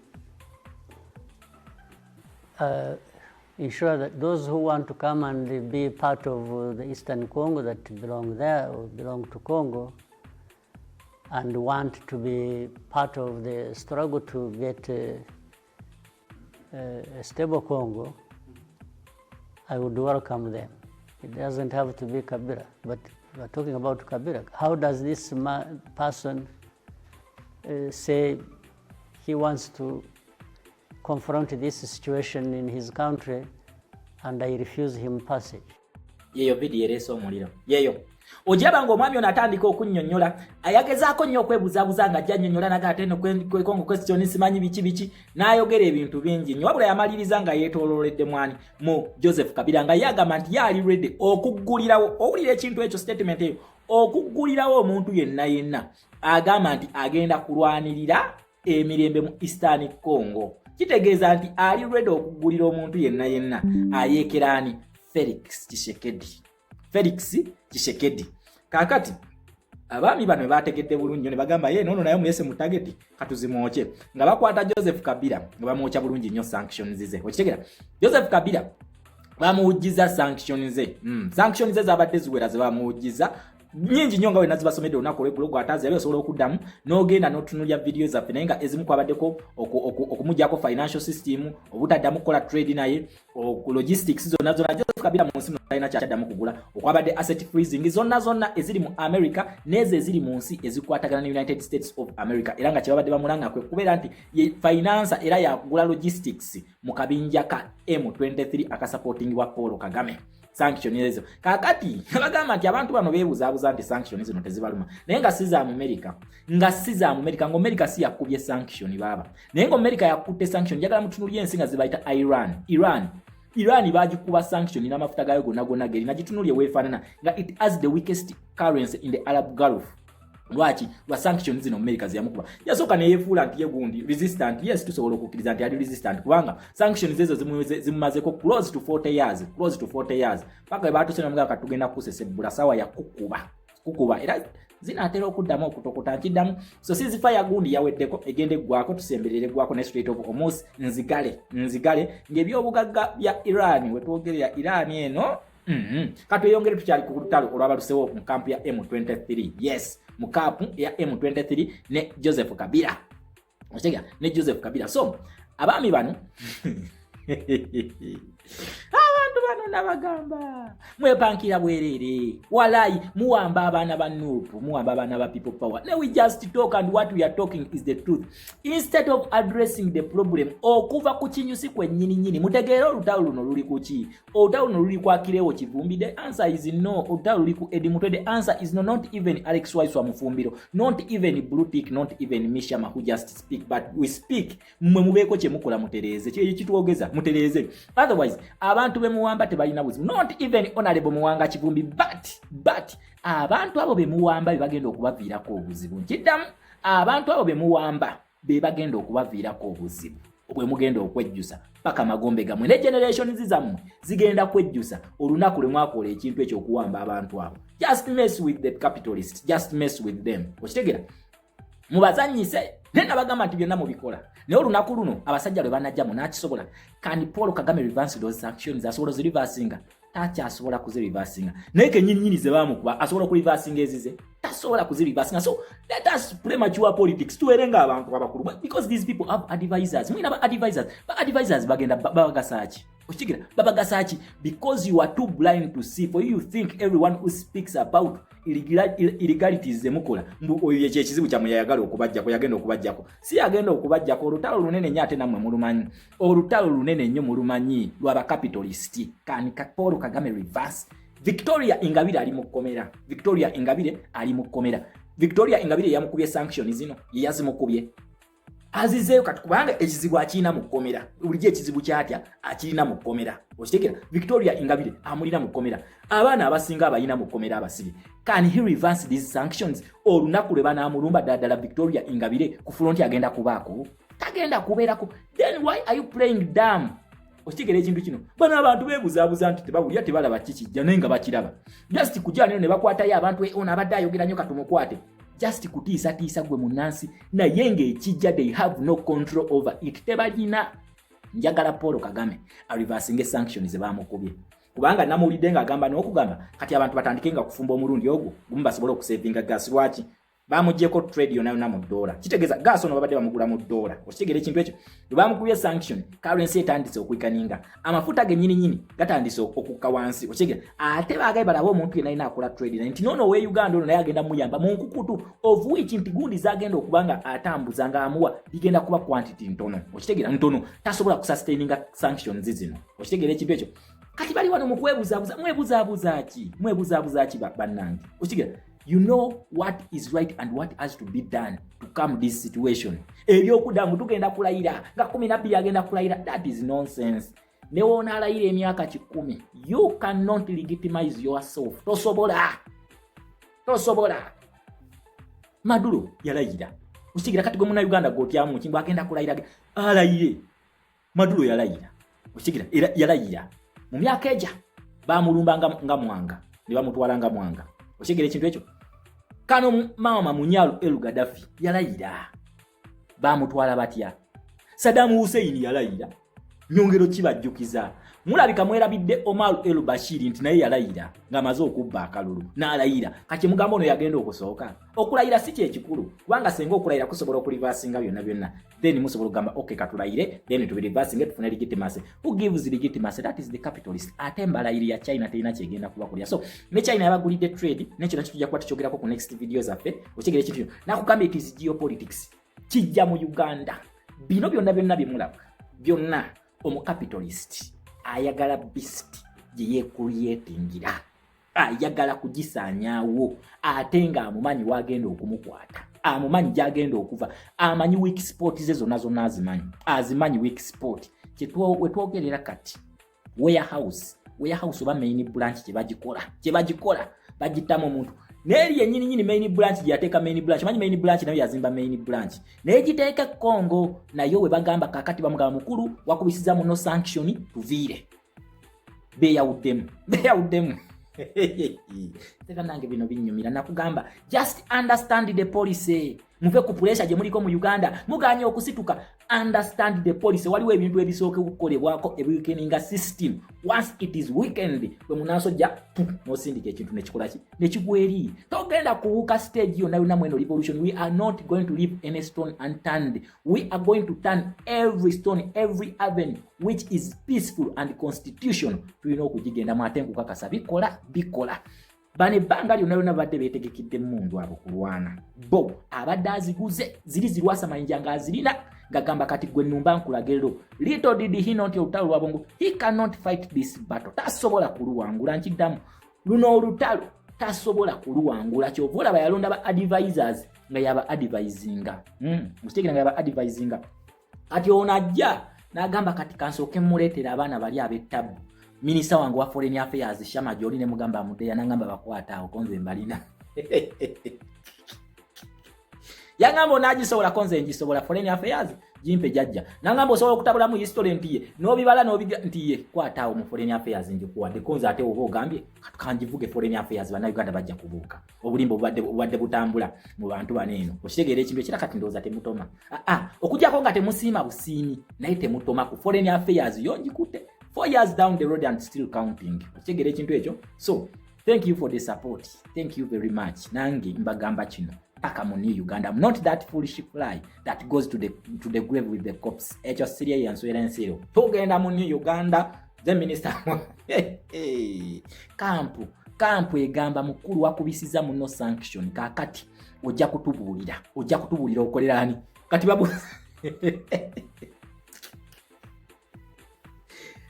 ensure that those who want to come and be part of the Eastern Congo that belong there or belong to Congo and want to be part of the struggle to get a stable Congo, I would welcome them. It doesn't have to be Kabila, but we're talking about Kabila. How does this person say he wants to confront this situation in his country and I refuse him passage? Yeyo video ereso omuliro. Yeyo. Ojaba ng'omwami ono atandika okunnyonnyola ayagezaako nnyo okwebuzabuza nga ajja annyonnyola naga ate eno Congo question simanyi biki n'ayogera ebintu bingi nnyo wabula yamaliriza nga yeetoolooledde mwani mu Joseph Kabila nga yagamba nti yaali ready okuggulirawo owulira ekintu ekyo statement eyo okuggulirawo omuntu yenna agamba nti agenda kulwanirira emirembe mu Eastern Congo. Kitegeeza nti ali ready okuggulira omuntu yenna ayeekeraani Felix Tshisekedi. Kakati abaami bano bategedde bulungi ne bagamba ye nono naye muyese mu target katuzimwoche nga bakwata Joseph Kabila nga bamwocha bulungi nnyo sanctions ze. Okitegera Joseph Kabila bamuwujiza sanctions ze. Sanctions ze zabadde ziwera ze bamuwujiza nyingi nnyo nga we nazibasomedde olunaku olw'eggulu atazi yali osobola okuddamu n'ogenda n'otunulya videos zaffe naye nga ezimu kwabaddeko okumuggyako financial system obutaddamu kukola trade naye logistics zonna Joseph Kabila mu nsi talina kyaddamu kugula okwabadde asset freezing zonna eziri mu America n'ezo eziri mu nsi ezikwatagana ne United States of America era nga kyebabadde bamulanga kwe kubeera nti ye finance era yakugula logistics mu kabinja ka M23 akasupportingibwa Paul Kagame. Sanctions ezo kakati bagamba nti abantu bano beebuzabuza nti sanctions zino tezibaluma naye nga siza mu America ngo America si yakubye sanction baba naye ngo America yakutte sanction njagala mutunulye ensi nga zibayita Iran bagikuba sanction n'amafuta gayo gonna geri nagitunulye weefaanana nga it has the weakest currency in the Arab Gulf. Lwaki lwa sanctions zino America ziyamukuba yasoka ne yefuula nti yegundi resistant. Yes, tusobola okukkiriza nti ali resistant kubanga sanctions ezo zimumazeko close to 40 years paka batusena mga katugenda kusesebula sawa ya kukuba era zinaatera okuddamu okutokota nkiddamu so sizifa ya gundi yaweddeko egende gwako tusemberere gwako ne Strait of Hormuz nzigale ng'ebyobugagga bya Iran wetwogerera Iran eno katweyongere tukyali ku lutalo olwabalusewo mu kampu ya M23. Yes, mu kampu ya M23 ne Joseph Kabila. Okitegera ne Joseph Kabila. So abaami bano abantu bano nabagamba mwepankira bwerere walayi muwamba abaana ba Nuupu muwamba abaana ba People Power. Now we just talk and what we are talking is the truth instead of addressing the problem okuva ku kinyusi kwennyini mutegeera olutalo luno luli kuki olutalo luno luli kwakirewo Kivumbi. The answer is no. Olutalo luli ku Edimutwe. The answer is no. Not even Alex Waiswa Mufumbiro, not even Blue Tick, not even Mishama who just speak, but we speak mwe mubeeko kye mukola mutereze kye kitwogeza mutereze. Otherwise abantu be muwamba tebalina buzibu. Not even Honorable Muwanga Kivumbi, but abantu abo be muwamba bagenda okubaviirako obuzibu. Nkiddamu abantu abo be muwamba be bagenda okubaviirako obuzibu bwe mugenda okwejjusa paka magombe gamwe ne generations zammwe zigenda kwejjusa olunaku lwe mwakola ekintu ekyo okuwamba abantu abo. Just mess with the capitalists, just mess with them. Okitegera mubazanyise nena bagamba nti byonna mubikola naye olunaku luno abasajja lwe banajjamu n'akisobola kandi Paul Kagame reverse those actions asobola zirivasinga takyasobola kuzirivasinga naye kennyini ze baamukuba asobola kurivasinga ezize tasobola kuzirivasinga. So let us premature politics tuwerenga abantu abakulu because these people have advisors. Mwina ba advisors bagenda babagasaaki okitegera babagasaaki because you are too blind to see. For you think everyone who speaks about illegalities zemukola mbu oyo ye kyekizibu kya muyagala okubajjako yagenda okubajjako si yagenda okubajjako. Olutalo lunene nnyo ate nammwe mulumanyi olutalo lunene nnyo mulumanyi lwaba capitalist kani Paul Kagame reverse. Victoria Ingabire ali mu kkomera. Victoria Ingabire yamukubye sanctions zino yazimukubye azizeyo kati kubanga ekizibu akina mu kkomera bulijje ekizibu kyatya akina mu kkomera. Okitegera Victoria Ingabire amulina mu kkomera abaana abasinga abayina mu kkomera abasibi. Can he reverse these sanctions? Olunaku lwe banaamulumba ddala Victoria Ingabire ku front agenda kubaako tagenda kubeerako. Then why are you playing dumb? Okitegera ekintu kino bano abantu beebuzabuza nti tebawulira tebalaba kikijja naye nga bakiraba just kujja ne bakwatayo abantu ono abadde ayogera nnyo katumukwate just kutiisa gwe munansi naye ng'ekijja they have no control over it. Tebalina njagala Paul Kagame reversing sanctions ze bamukubye kubanga namulidde nga agamba n'okugamba kati abantu batandikenga kufumba omulundi ogwo gumu basobola okusavinga gas lwaki bamuggyeko trade yonna yonna mu dola kitegeeza gas ono babadde bamugula mu dola okitegera ekintu ekyo bamukubye sanction currency etandise okwikaninga amafuta gennyini gatandise okukka wansi okitegera ate baagaye balaba omuntu yenna alina akola trade nti nono we Uganda ono naye agenda muyamba mu nkukutu of which nti gundi zagenda okubanga atambuza nga amuwa ligenda kuba quantity ntono okitegera ntono tasobola kusustaininga sanctions zino okitegera ekintu ekyo kati bali wano mu kwebuzabuza ki bannange okitegera you know what is right and what has to be done to calm this situation. Ebyokudangu tugenda kulayira nga 12 agenda kulayira, that is nonsense. Ne wona alayira emyaka 10, you cannot legitimize yourself. Tosobola. Maduro yalayira. Usigira kati gwe muna Uganda gotyamu kimba agenda kulayira alayire. Maduro yalayira. Usigira yalayira. Mu myaka eja bamulumba nga mwanga, ne bamutwala nga mwanga. Usigira ekintu ekyo. Kano mama Munyalu El Gaddafi yalayira. Bamutwala batya. Saddam Hussein yalayira. Nyongero kibajjukiza. Mulabika mwerabidde Omar El Bashir nti naye yalayira ngamaze okubba akalulu n'alayira kati mugamba ono yagenda okusooka okulayira si kyekikulu kubanga senga okulayira kusobola okulivasinga byonna then musobola okugamba okay katulayire then tubireversing tufune legitimacy. Who gives legitimacy? That is the capitalist. Ate mbalayiri ya China terina kyegenda kuba kulya. So ne China yabagulidde trade nekyo nakyo tujja kuba tukyogerako ku next video zaffe okigere ekintu nakugamba it is geopolitics kijja mu Uganda bino byonna bye mulaba byonna omucapitalist ayagala beast gye creatingira ayagala kugisanyawo ate nga amumanyi wagenda okumukwata amumanyi gyagenda okuva amanyi weak spot ze zonna azimanyi weak spot wetwogerera kati warehouse oba main branch kye bagikola bagitamu omuntu neri yennyini main branch yateeka main branch manyi main branch nayo yazimba main branch naye giteeka Congo nayo we bagamba kakati bamugamba mukulu wakubisiza muno sanction tuviire beyawuddemu teka nange bino binyumira nakugamba just understand the policy muve ku pressure gye muliko mu Uganda muganye okusituka understand the policy waliwo ebintu ebisooke okukolebwako ebiweakeninga system once it is weakened we munasojja nosindika ekintu nekikolaki nekigweri togenda kuwuka stage yonna mweno revolution. We are not going to leave any stone unturned. We are going to turn every stone, every avenue which is peaceful and constitutional tulina okugigenda mwatengu kakasa bikola bane banga lyonna badde betegekidde mundu abo kulwana bo abadde aziguze ziri zirwasa mayinja nga azirina gagamba kati gwe nnumba nkulagero little did he not olutalo lwabongo he cannot fight this battle tasobola kuluwangula nkiddamu luno olutalo tasobola kuluwangula kyovola bayalonda ba advisors nga yaba advisinga mustegera nga yaba advisinga ati onajja nagamba kati kansooke muletera abaana bali ab'ettabu Minister wangu wa Foreign Affairs Shama Joli ne mugamba muteya nangamba bakwata awo konze mbalina yangamba nagisobola konze ngisobola Foreign Affairs jimpe jajja nangamba osobola okutabula mu history ntiye nobibala nobiga ntiye kwata awo mu Foreign Affairs njikuwadde konze ate obo ogambye kanjivuge Foreign Affairs bana Uganda bajja kubuuka obulimbo obadde butambula mu bantu baneeno okitegeera ekintu ekira kati ndooza temutoma okujjako nga temusiima busiimi naye temutoma ku Foreign Affairs yonjikute 4 years down the road and still counting. Ochegere ekintu ekyo. So, thank you for the support. Thank you very much. Nange mbagamba kino. Paka mu New Uganda. I'm not that foolish fly that goes to the grave with the corpse. Echo Syria yanswera ensero. Togenda mu New Uganda. The minister Kampu egamba mukulu wakubisiza muno sanction kakati ojja kutubulira okolera ani kati babu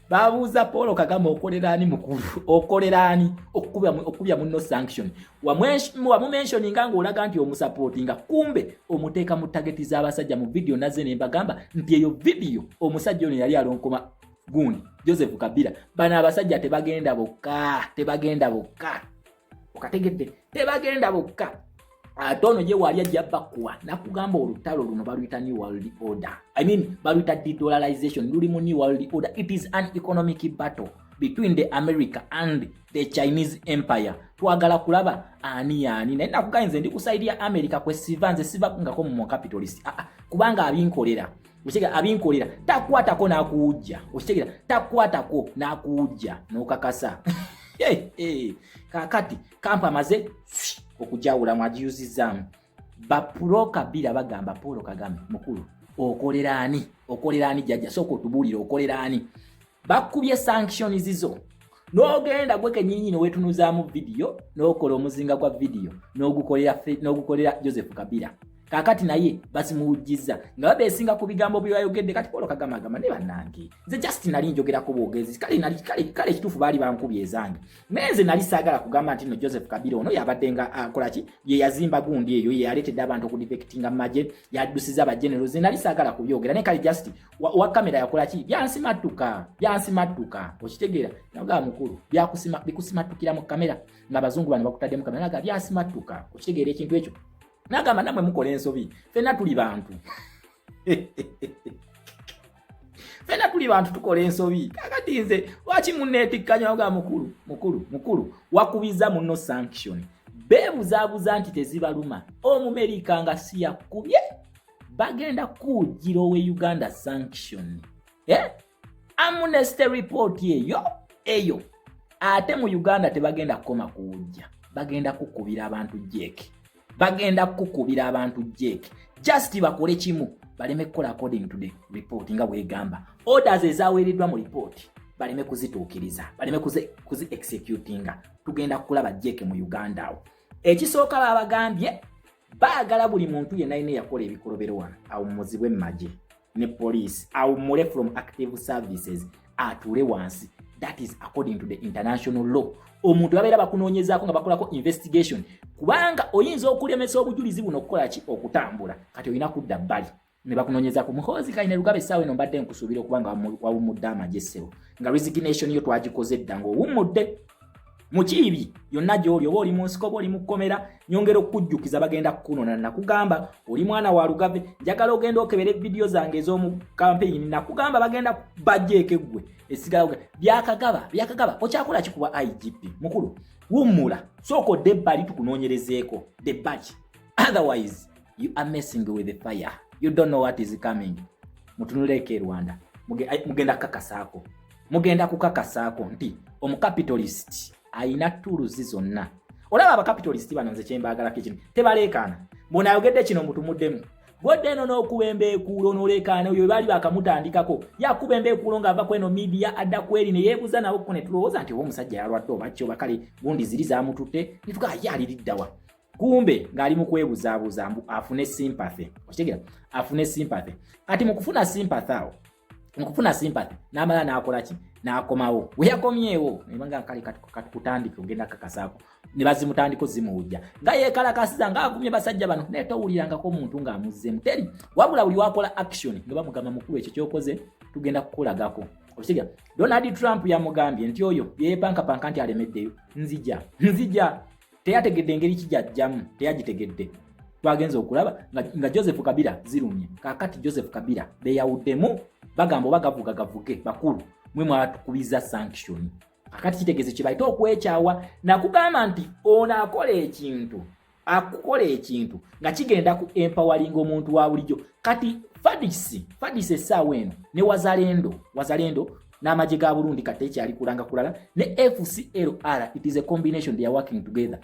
babuuza Paul Kagame okoleraani mukulu okoleraani okubya muno sanction wamumentioninga ng'olaga nti omusupportinga kumbe omuteeka mu target z'abasajja mu video naze ne mbagamba nti eyo video omusajja ono yali alonkoma gundi Joseph Kabila bana abasajja tebagenda bokka okategedde tebagenda bokka atono je wali ajja bakwa nakugamba olutalo luno baluyita new world order. I mean baluyita de-dollarization luli mu new world order. It is an economic battle between the America and the Chinese empire. Twagala kulaba ani naye nakuganze ndi kusaidia America kwe sivanze siva ngako mu capitalist kubanga abinkolera Okitegera abinkolera takwatako n'akuwujja. Okitegera takwatako n'akuwujja n'okakasa. Kakati kampa amaze okujawula mwagiyuzizzaamu. Bapulo Kabila bagamba Paul Kagame mukulu okolera ani jjajja sooka otubuulire okolera ani. Bakubye sanctions zizo n'ogenda gwe kennyini wetunuzaamu video n'okola omuzinga gwa video n'ogukolera Joseph Kabila. Kakati naye basimuwujjiza nga babeesinga ku bigambo byayogedde kati Paul Kagame agamba ne bannange nze just nali njogerako bwogezi kale kituufu baali bankubye ezange naye nze nali saagala kugamba nti no Joseph Kabila ono yabadde nga akola ki ye yazimba gundi eyo ye yaleetedde abantu okudifectinga maje yaddusiza abageneral ze nali saagala kubyogera naye kale just wa kamera yakola ki byansimattuka okitegeera naga mukulu bikusimattukira mu kamera ng'abazungu bano bakutadde mu kamera naga byansimattuka okitegeera ekintu ekyo. Nagamba namwe mukola ensobi fena tuli bantu tukola ensobi kakati nze waki munneetikkanya oga mukulu wakubiza muno sanction beebuzaabuza nti tezibaluma Omumerika nga si yakubye bagenda kuwujjira owe Uganda sanction Amnesty report eyo ate mu Uganda tebagenda kukoma kuwujja bagenda kukubira abantu jeke just bakole kimu baleme kukola according to the report nga bwegamba orders ezaweereddwa mu report baleme kuzituukiriza baleme kuzi executinga tugenda kukulaba jeke mu Uganda awo ekisooka babagambye baagala buli muntu yenna yakola ebikolobero wano awo muzibwe maje ne police awo mule from active services atule wansi. That is according to the international law. Omuntu babeera bakunoonyezaako nga bakolako investigation kubanga oyinza okulemesa obujulizi buno okukola ki okutambula kati oyina kudda bbali ne bakunoonyezaako muhoozi kayina Lugabe essaawa eno mbadde nkusuubira okubanga wawummudde amagessero nga resignation yo twagikoze dda ng'owummudde mukiibi yonna gy'oli oba oli mu nsiko oba oli mu kkomera nyongera okukujjukiza bagenda kukunona nakugamba oli mwana wa Lugabe njagala ogenda okebera vidiyo zange ez'omu campaign nakugamba bagenda bajjeeke ggwe esigala byakagaba okyakola kikuba IGP mukulu wummula sooka odde ebbali tukunoonyerezeeko the badge otherwise you are messing with the fire you don't know what is coming. Mutunuleke e Rwanda mugenda kukakasaako nti omucapitalist ayina tools zonna. Olaba abakapitalist bano nze kyembaagala kino tebaleekaana bona ayogedde kino mutumuddemu godde eno n'okuba embeekuulo n'oleekaana oyo baali bakamutandikako yakuba embeekuulo ng'ava kweno media adda kweri ne yeebuza nabo ko ne tulowooza nti oba omusajja yalwadde oba kyo bakale gundi ziri zaamututte ne tugaa ye aliriddawa kumbe ng'ali mu kwebuzaabuza mbu afune sympathy. Okitegeera afune sympathy kati mu kufuna sympathy n'amala n'akola ki n'akomawo we yakomyewo nebanga kale katukutandika ogenda kakasaako ne bazimutandiko zimuwujja nga yeekalakasiza ng'agumye basajja bano naye towulirangako omuntu ng'amuzzeemu teri wabula buli wakola action nga bamugamba mukulu ekyo kyokoze tugenda kukolagako. Okitegeera Donald Trump yamugambye nti oyo yeepankapanka nti alemeddeyo nzija teyategedde engeri kijajjamu teyagitegedde twagenza okulaba nga Joseph Kabila zirumye kakati Joseph Kabila beyawuddemu bagamba gavuge bakulu mwe mwatukubiza sanction kakati kitegeeze kibaita okwekyawa nakugamba nti ono akola ekintu nga kigenda ku empowering omuntu wa bulijjo kati Fadis essaawa eno ne wazalendo n'amagye ga Burundi kati ekyali kulanga kulala ne FCLR it is a combination they are working together.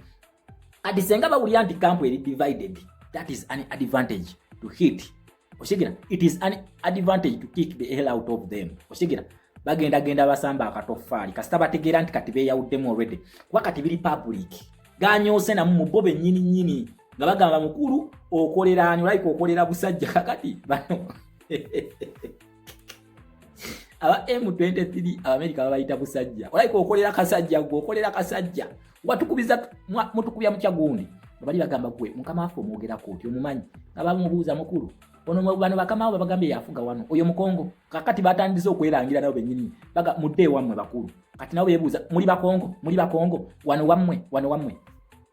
Ati senga bawulira nti camp eri divided that is an advantage to hit. Oshigira it is an advantage to kick the hell out of them. Oshigira bagenda basamba akatofaali kasita bategeera nti kati beeyawuddemu already kuba kati biri public ganyoose namu mu bobe nyini nga bagamba mukulu okolera ani like okolera busajja kakati bano aba M23 America babayita busajja like okolera kasajja watukubiza mutukubya mutya gundi bali bagamba gwe mukama afo mwogera koti omumanyi abamubuuza mukulu ono bano bakama abo bagambe yafuga wano oyo mukongo kakati batandiza okwerangira nabo benyini baga mudde wamwe bakulu kati nabo yebuuza muri bakongo wano wamwe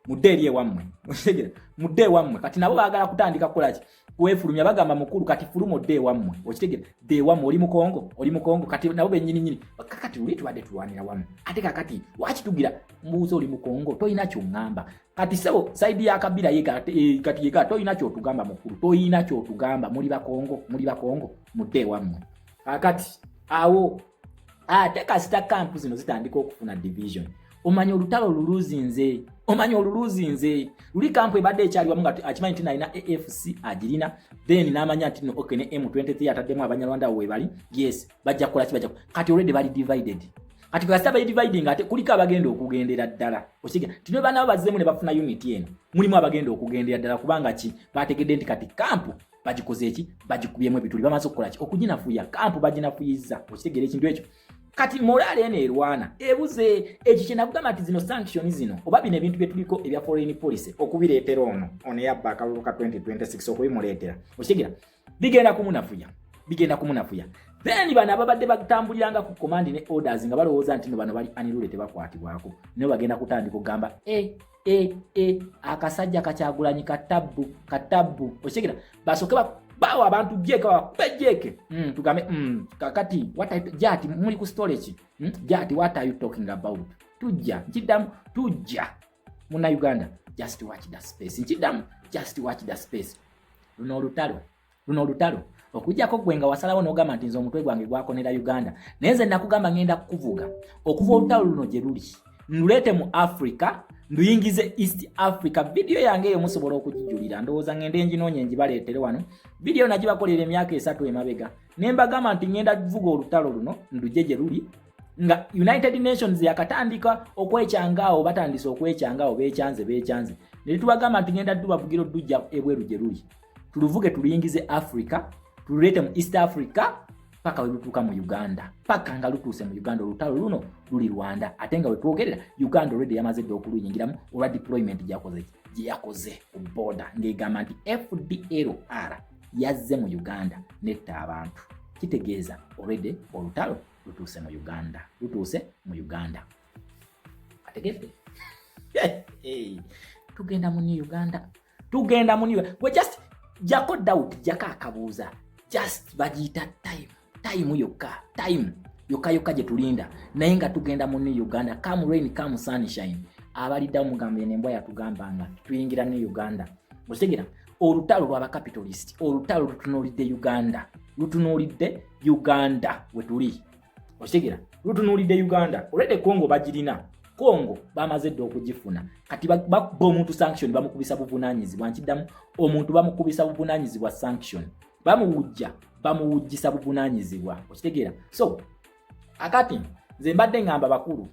mudde eriye wamwe mudde wamwe kati nabo baagala kutandika kukola ki kwefulumya bagamba mukulu kati fulumo de wammwe okitegera de wammwe oli mukongo kati nabo bennyini kakati luli tubadde tulwanira wamu ate kakati wakitugira mbuuza oli mukongo toyina kyongamba kati sebo saidi ya Kabila kati yeka toyina kyotugamba mukulu toyina kyotugamba muli bakongo mudde wammwe kakati awo ate kasita kampu zino zitandika okufuna division omanyi olutalo luluzinze luli kampu ebadde ekyali wamu nga akimanyi nti nalina AFC agirina then n'amanya nti no okay ne M23 ataddemu Abanyarwanda we bali yes bajja kukola ki kati already bali divided kati kasita bali dividing ate kuliko abagenda okugendera ddala okiga tinwe bana bazzemu ne bafuna unity eno mulimu abagenda okugendera ddala kubanga ki bategedde nti kati kampu bagikoze eki bagikubyemu ebituli bamaze okukola ki okuginafuya kampu baginafuyiza okitegera ekintu ekyo kati morale ene erwana ebuze ekikina kugamba nti zino sanctions zino oba bino ebintu byetuliko ebya foreign policy okubireetera ono yabba akalulu ka 2026 okubimuleetera okitegera bigenda kumunafuya then bano ababadde batambuliranga ku command ne orders nga balowooza nti no bano bali anilule tebakwatibwako nibo bagenda kutandika okugamba akasajja Kyagulanyi katabu okitegera basoke bawa abantu jeke tugambe kakati jati muli ku storage jati what are you talking about tujja muna Uganda just watch the space luno lutalo okujjako gwenga wasalawo n'ogamba nti nze omutwe gwange gwakonera Uganda nenze nakugamba ngenda kukuvuga okuva olutalo luno gye luli nulete mu Africa nduyingize East Africa video yange eyo musobola okujijulira ndowooza ngende njinoonye njibaleetere wano video nagibakolera emyaka 3 emabega nembagamba nti ngenda kuvuga olutalo luno ndujje luli nga United Nations yakatandika okwechangaawo batandise okwechangaawo bechanze ne tubagamba nti ngenda tubavugira dujja ebweru gye luli tuluvuge tuluyingize Africa tulete mu East Africa paka wetutuka mu Uganda paka nga lutuse mu Uganda olutalo luno luli Rwanda atenga wetwogerera Uganda already yamaze okuluyingiramu olwa deployment yakoze ku border ngegamba nti FDLR yazze mu Uganda netta abantu kitegeeza already olutalo lutuse mu Uganda ategete tugenda mu Uganda we just jako doubt jakakabuuza just bagita time yokka gye tulinda naye nga tugenda mu Uganda come rain come sunshine abalidda mugambe nembwa yatugambanga tuyingira ne Uganda mutegera olutalo lw'aba capitalist olutalo lutunuulidde Uganda wetuli otegera lutunuulidde Uganda olede Congo bagirina Congo bamaze okugifuna kati omuntu sanction bamukubisa buvunanyizibwa nkiddamu omuntu bamukubisa buvunanyizibwa sanction bamuwujjisa buvunanyizibwa okitegeera so akati nze mbadde ngamba bakulu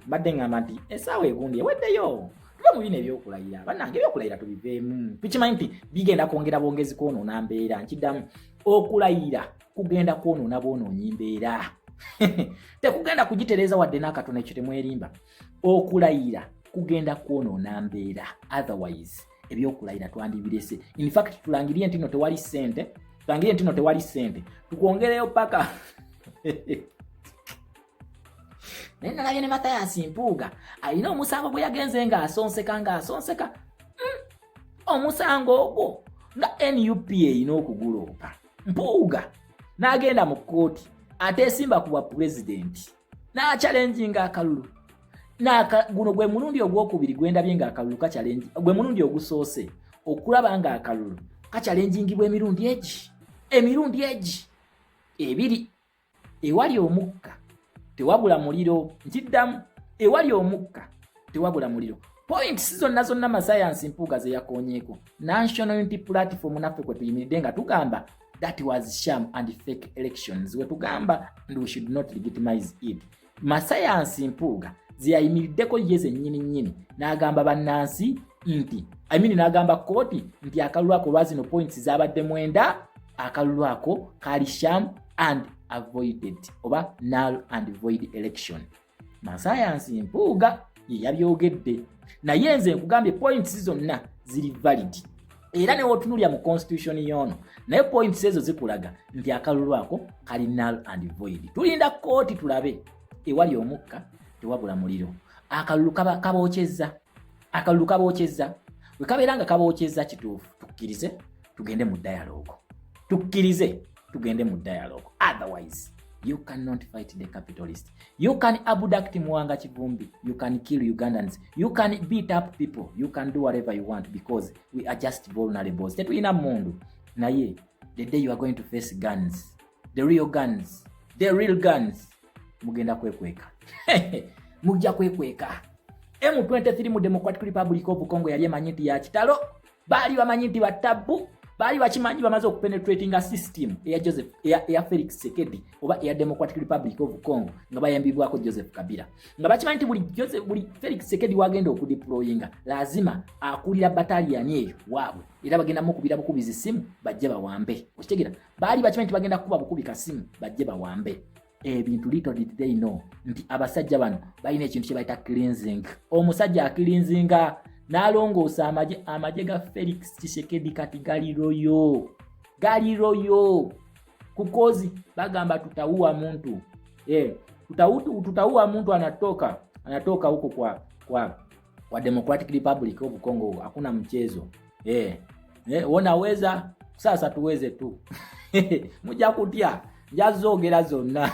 mbadde ngamba nti esaawa egundi eweddeyo tuba mu bino ebyokulayira bannange ebyokulayira tubiveemu tukimanyi nti bigenda kwongera bwongezi kwonoona mbeera nkiddamu okulayira kugenda kwonoona bwonoonyi mbeera tekugenda kugitereeza wadde n'akatono ekyo temwerimba okulayira kugenda kwonoona mbeera otherwise ebyokulayira twandibirese in fact tulangiriye nti no tewali sente tukwongereyo paka naye nalabye ne Mathias Mpuuga alina omusango gwe yagenze nga asonseka omusango ogwo nga NUPA erina okuguloopa Mpuuga n'agenda mu kkooti ateesimba ku bwa pulezidenti n'achallenginga akalulu guno gwe mulundi ogwokubiri gwendabye nga akalulu kachallengi gwe mulundi ogusoose okulaba nga akalulu kachalengingibwa emirundi egi ebiri ewali omukka tewabula muliro nkiddamu ewali omukka tewabula muliro points zonna Mathias Mpuuga ze yakonyeeko National Unity Platform naffe kwe tuyimiridde nga tugamba that was sham and fake elections we tugamba and we should not legitimize it Mathias Mpuuga ziyayimiriddeko yeze nnyini n'agamba bannansi nti n'agamba kooti nti akalulu ako lwazino points zabadde mwenda akalulu ako kali sham and avoided oba null and void election Mathias Mpuuga ye yabyogedde naye nze nkugambye points zonna ziri valid era ne wotunulya mu constitution yono naye points ezo zikulaga nti akalulu ako kali null and void tulinda kooti tulabe ewali omukka tewabula muliro akalulu kabokyezza we kabeera nga kabokyezza kituufu tukkirize tugende mu dialogue. Tukkirize tugende mu dialogue. Otherwise, you cannot fight the capitalist. You can abduct Mwanga Kivumbi. You can kill Ugandans. You can beat up people. You can do whatever you want because we are just vulnerable. Tetuina mundu. Na ye, the day you are going to face guns, the real guns, mugenda kwekweka. Mujja kwekweka. M23 mu Democratic Republic of Congo yali amanyiti ya kitalo. Bali bamanyiti batabu. Bali bachimanyi bamaze okupenetrating a system ya Joseph ya Felix Sekedi oba ya Democratic Republic of Congo nga bayambibwako Joseph Kabila. Nga bachimanyi buli Felix Sekedi wagenda okudeployinga lazima akulira battalion eyo waabwe. Era bagenda mukubira bukubizi simu bajje bawambe. Okitegera bali bachimanyi bagenda kuba bukubika simu bajje bawambe. Ebintu little did they know nti abasajja bano balina ekintu kye bayita cleansing. Omusajja cleansinga nalongoosa amaje ga Felix Tshisekedi kati gali royo kukozi bagamba tutaua muntu tutaua muntu anatoka huko kwa Democratic Republic of Congo. Hakuna mchezo wanaweza sasa tuweze tu muja kutia jazogera zonna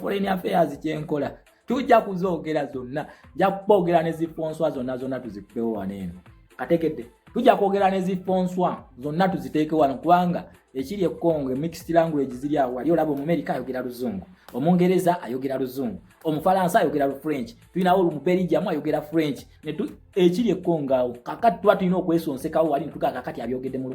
foreign affairs chenkola tujja kuzogera zonna nja kupogera ne zifonswa zonna tuzikupewo waneno kategedde tujja kwogera ne zifonswa zonna tuziteeke wano kubanga ekiri Kongo mixed language ziri awo wali olabo mu America ayogera Luzungu, Omungereza ayogera Luzungu, Omufalansa ayogera French, tuinawo mu Belgium ayogera French ne ekiri Kongo awo kakati twatulina okwesonsekawo wali ntuka kakati abyogedde mu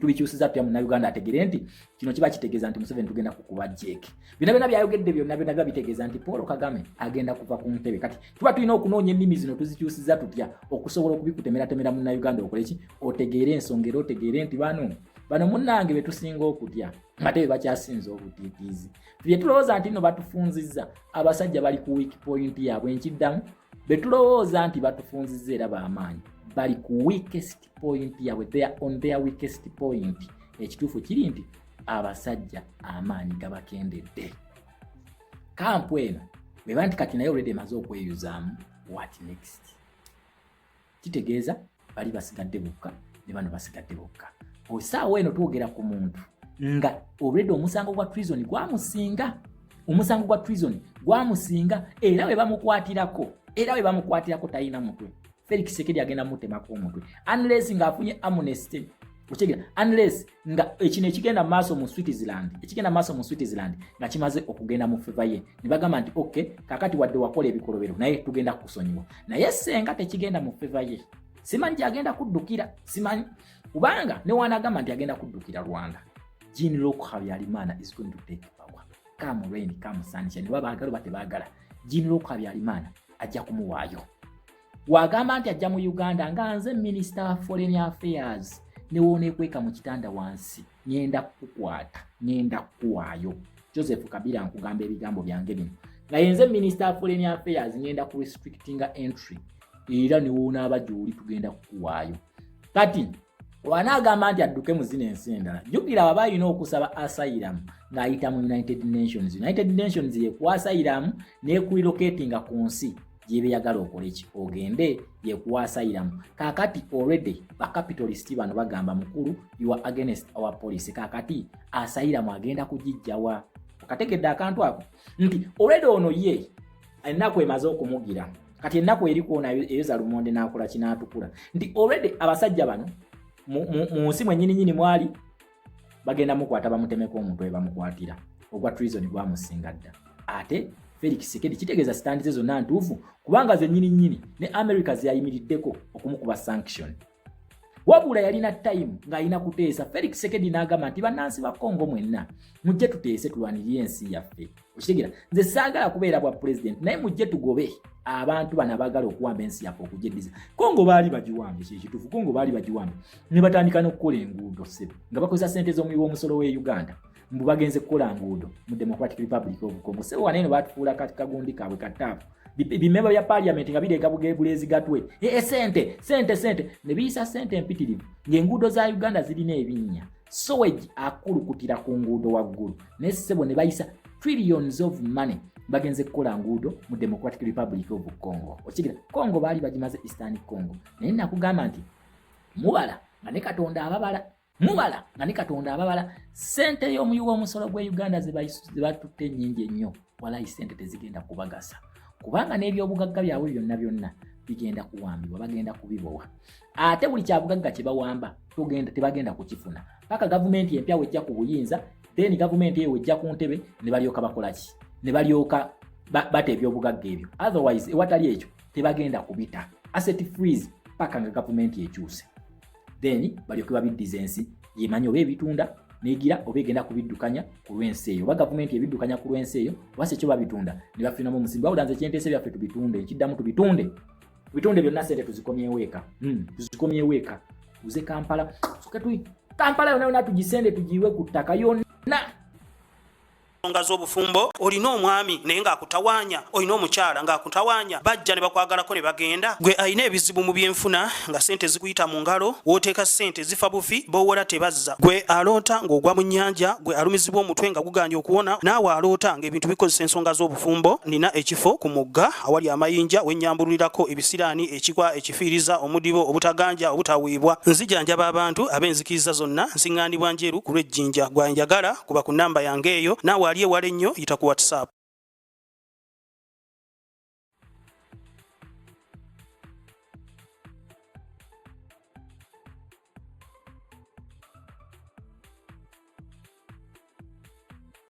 tubikyusiza tutya mu Uganda ategere nti kino kiba kitegeeza nti Museveni tugenda kukuba jeke byonna byayogedde byonna bitegeeza nti Paul Kagame agenda kuva ku ntebe. Kati tuba tulina okunoonya ennimi zino tuzikyusiza tutya okusobola okubikutemera mu Uganda okoleki otegeere ensongero otegeere nti bano munnange betusinga okutya ate bakyasinza obutiitiizi byetulowooza nti no batufunzizza abasajja bali ku weak point yaabwe enkiddamu betulowooza nti batufunzizza era bamaanyi bali ku weakest point yaabwe they are on their weakest point. Ekituufu kiri nti abasajja amaanyi gabakendedde kampu eno bweba nti kati naye already emaze okweyuzaamu what next kitegeeza bali basigadde bokka ne bano basigadde bokka. Osaawa eno twogera ku muntu nga already omusango gwa treason gwamusinga era we bamukwatirako talina mutwe. Felix Tshisekedi agenda mutemako omutwe unless nga afunye amnesty. Okitegera unless nga ekino ekigenda maaso mu Switzerland nga kimaze okugenda mu favor ye ne bagamba nti okay kakati wadde wakola ebikolobero naye tugenda kusonyiwa naye senga tekigenda mu favor ye simanyi agenda kuddukira simanyi kubanga ne wanagamba nti agenda kuddukira Rwanda. Jean Loko Habyarimana is going to take power. Come rain, come sunshine. Wabagala batebagala. Jean Loko Habyarimana ajja kumuwaayo. Wagamba nti ajja mu Uganda nga nze Minister of Foreign Affairs ne woonekweka mu kitanda wansi. Nyenda kukuwaayo. Joseph Kabila nkugamba ebigambo byange bino. Nga yenze Minister of Foreign Affairs nyenda ku restrictinga entry. Era ne woona abajuuli tugenda kukuwaayo. Kati wanagamba nti adduke mu zino ensi endala. Jjukira baba alina okusaba asylum ng'ayita mu United Nations yekuwa asylum n'ekurelocatinga ku nsi gyebe yagala okole ki ogende yekuwa asylum. Kakati already bakapitalist bano bagamba mukulu you are against our policy. Kakati asylum agenda kugijjawa. Okategedde akantu ako nti already ono ye ennaku emaze okumugira. Kati ennaku eri kuona eyoza lumonde n'akola kinaatukula nti already abasajja bano mu nsi mwennyini mwali bagenda mukwata bamutemeko omutwe bamukwatira ogwa treason gwamusinga dda. Ate Felix Tshisekedi kitegeeza standize zonna ntuufu kubanga ze nnyini ne America ziyayimiriddeko okumukuba sanction. Wabula yalina time ng'alina kuteesa. Felix Tshisekedi n'agamba nti bannansi ba Congo mwenna mujje tuteese tulwanirire ensi yaffe. Okitegera nze saagala kubeera bwa president naye mujje tugobe abantu bano abagala okuwamba ensi yaffe okugeddiza. Congo baali bagiwambye kyekituufu Congo baali bagiwambye ne batandika n'okukola enguudo ssebo nga bakozesa ssente z'omuwi w'omusolo w'e Uganda mbu bagenze kukola nguudo mu Democratic Republic of Congo. Ssebo waneeno baatufuula kagundi kaabwe kataapu bimemba bya parliament nga bireega bugeebulezi gatwe sente ne biyisa sente empitirivu ng'enguudo za Uganda zirina ebinnya sowage akulukutira ku nguudo waggulu naye ssebo ne bayisa trillions of money bagenze kukola nguudo mu Democratic Republic of Congo. Okigira Congo baali bagimaze Eastern Congo naye nakugamba nti mubala nga ne Katonda ababala mubala nga ne Katonda ababala sente y'omuyiwa w'omusolo gwe Uganda zebatutte nnyingi ennyo walayi sente tezigenda kubagasa kubanga n'ebyobugagga byabwe byonna bigenda kuwambibwa bagenda kubibowa ate buli kyabugagga kye bawamba tebagenda kukifuna paka gavumenti empya wejja ku buyinza then gavumenti eyo wejja ku ntebe ne balyoka bakola ki ne balyoka bate ebyobugagga ebyo otherwise ewatali ekyo tebagenda kubita asset freeze paka nga gavumenti ekyuse then balyoke babiddiza ensi yemanyi oba ebitunda negira oba egenda kubiddukanya ku lw'ensi eyo oba gavumenti ebiddukanya ku lw'ensi eyo wase kyo babitunda ne bafinamu omusimbi wawulanze ekyenteese byaffe tubitunde ekiddamu tubitunde byonna sente tuzikomye eweka uze Kampala Kampala yonna tugisende tugiwe ku ttaka yonna nsonga z'obufumbo olina omwami naye ng'akutawanya olina omukyala ng'akutawanya bajja ne bakwagalako ne bagenda gwe alina ebizibu mu byenfuna nga sente zikuyita mu ngalo wooteeka sente zifa bufi b'owola tebazza gwe aloota ng'ogwa mu nnyanja gwe alumizibwa omutwe nga guganja okuwona naawe aloota ng'ebintu bikozesa ensonga z'obufumbo nina ekifo ku mugga awali amayinja wennyambulirako ebisiraani ekikwa ekifiiriza omudibo obutaganja obutaweebwa nzijanjaba abantu ab'enzikiriza zonna nsiŋŋaanibwa njeru ku lw'ejjinja gwanjagala kuba ku nnamba yange eyo naawe ali ewala ennyo yita ku WhatsApp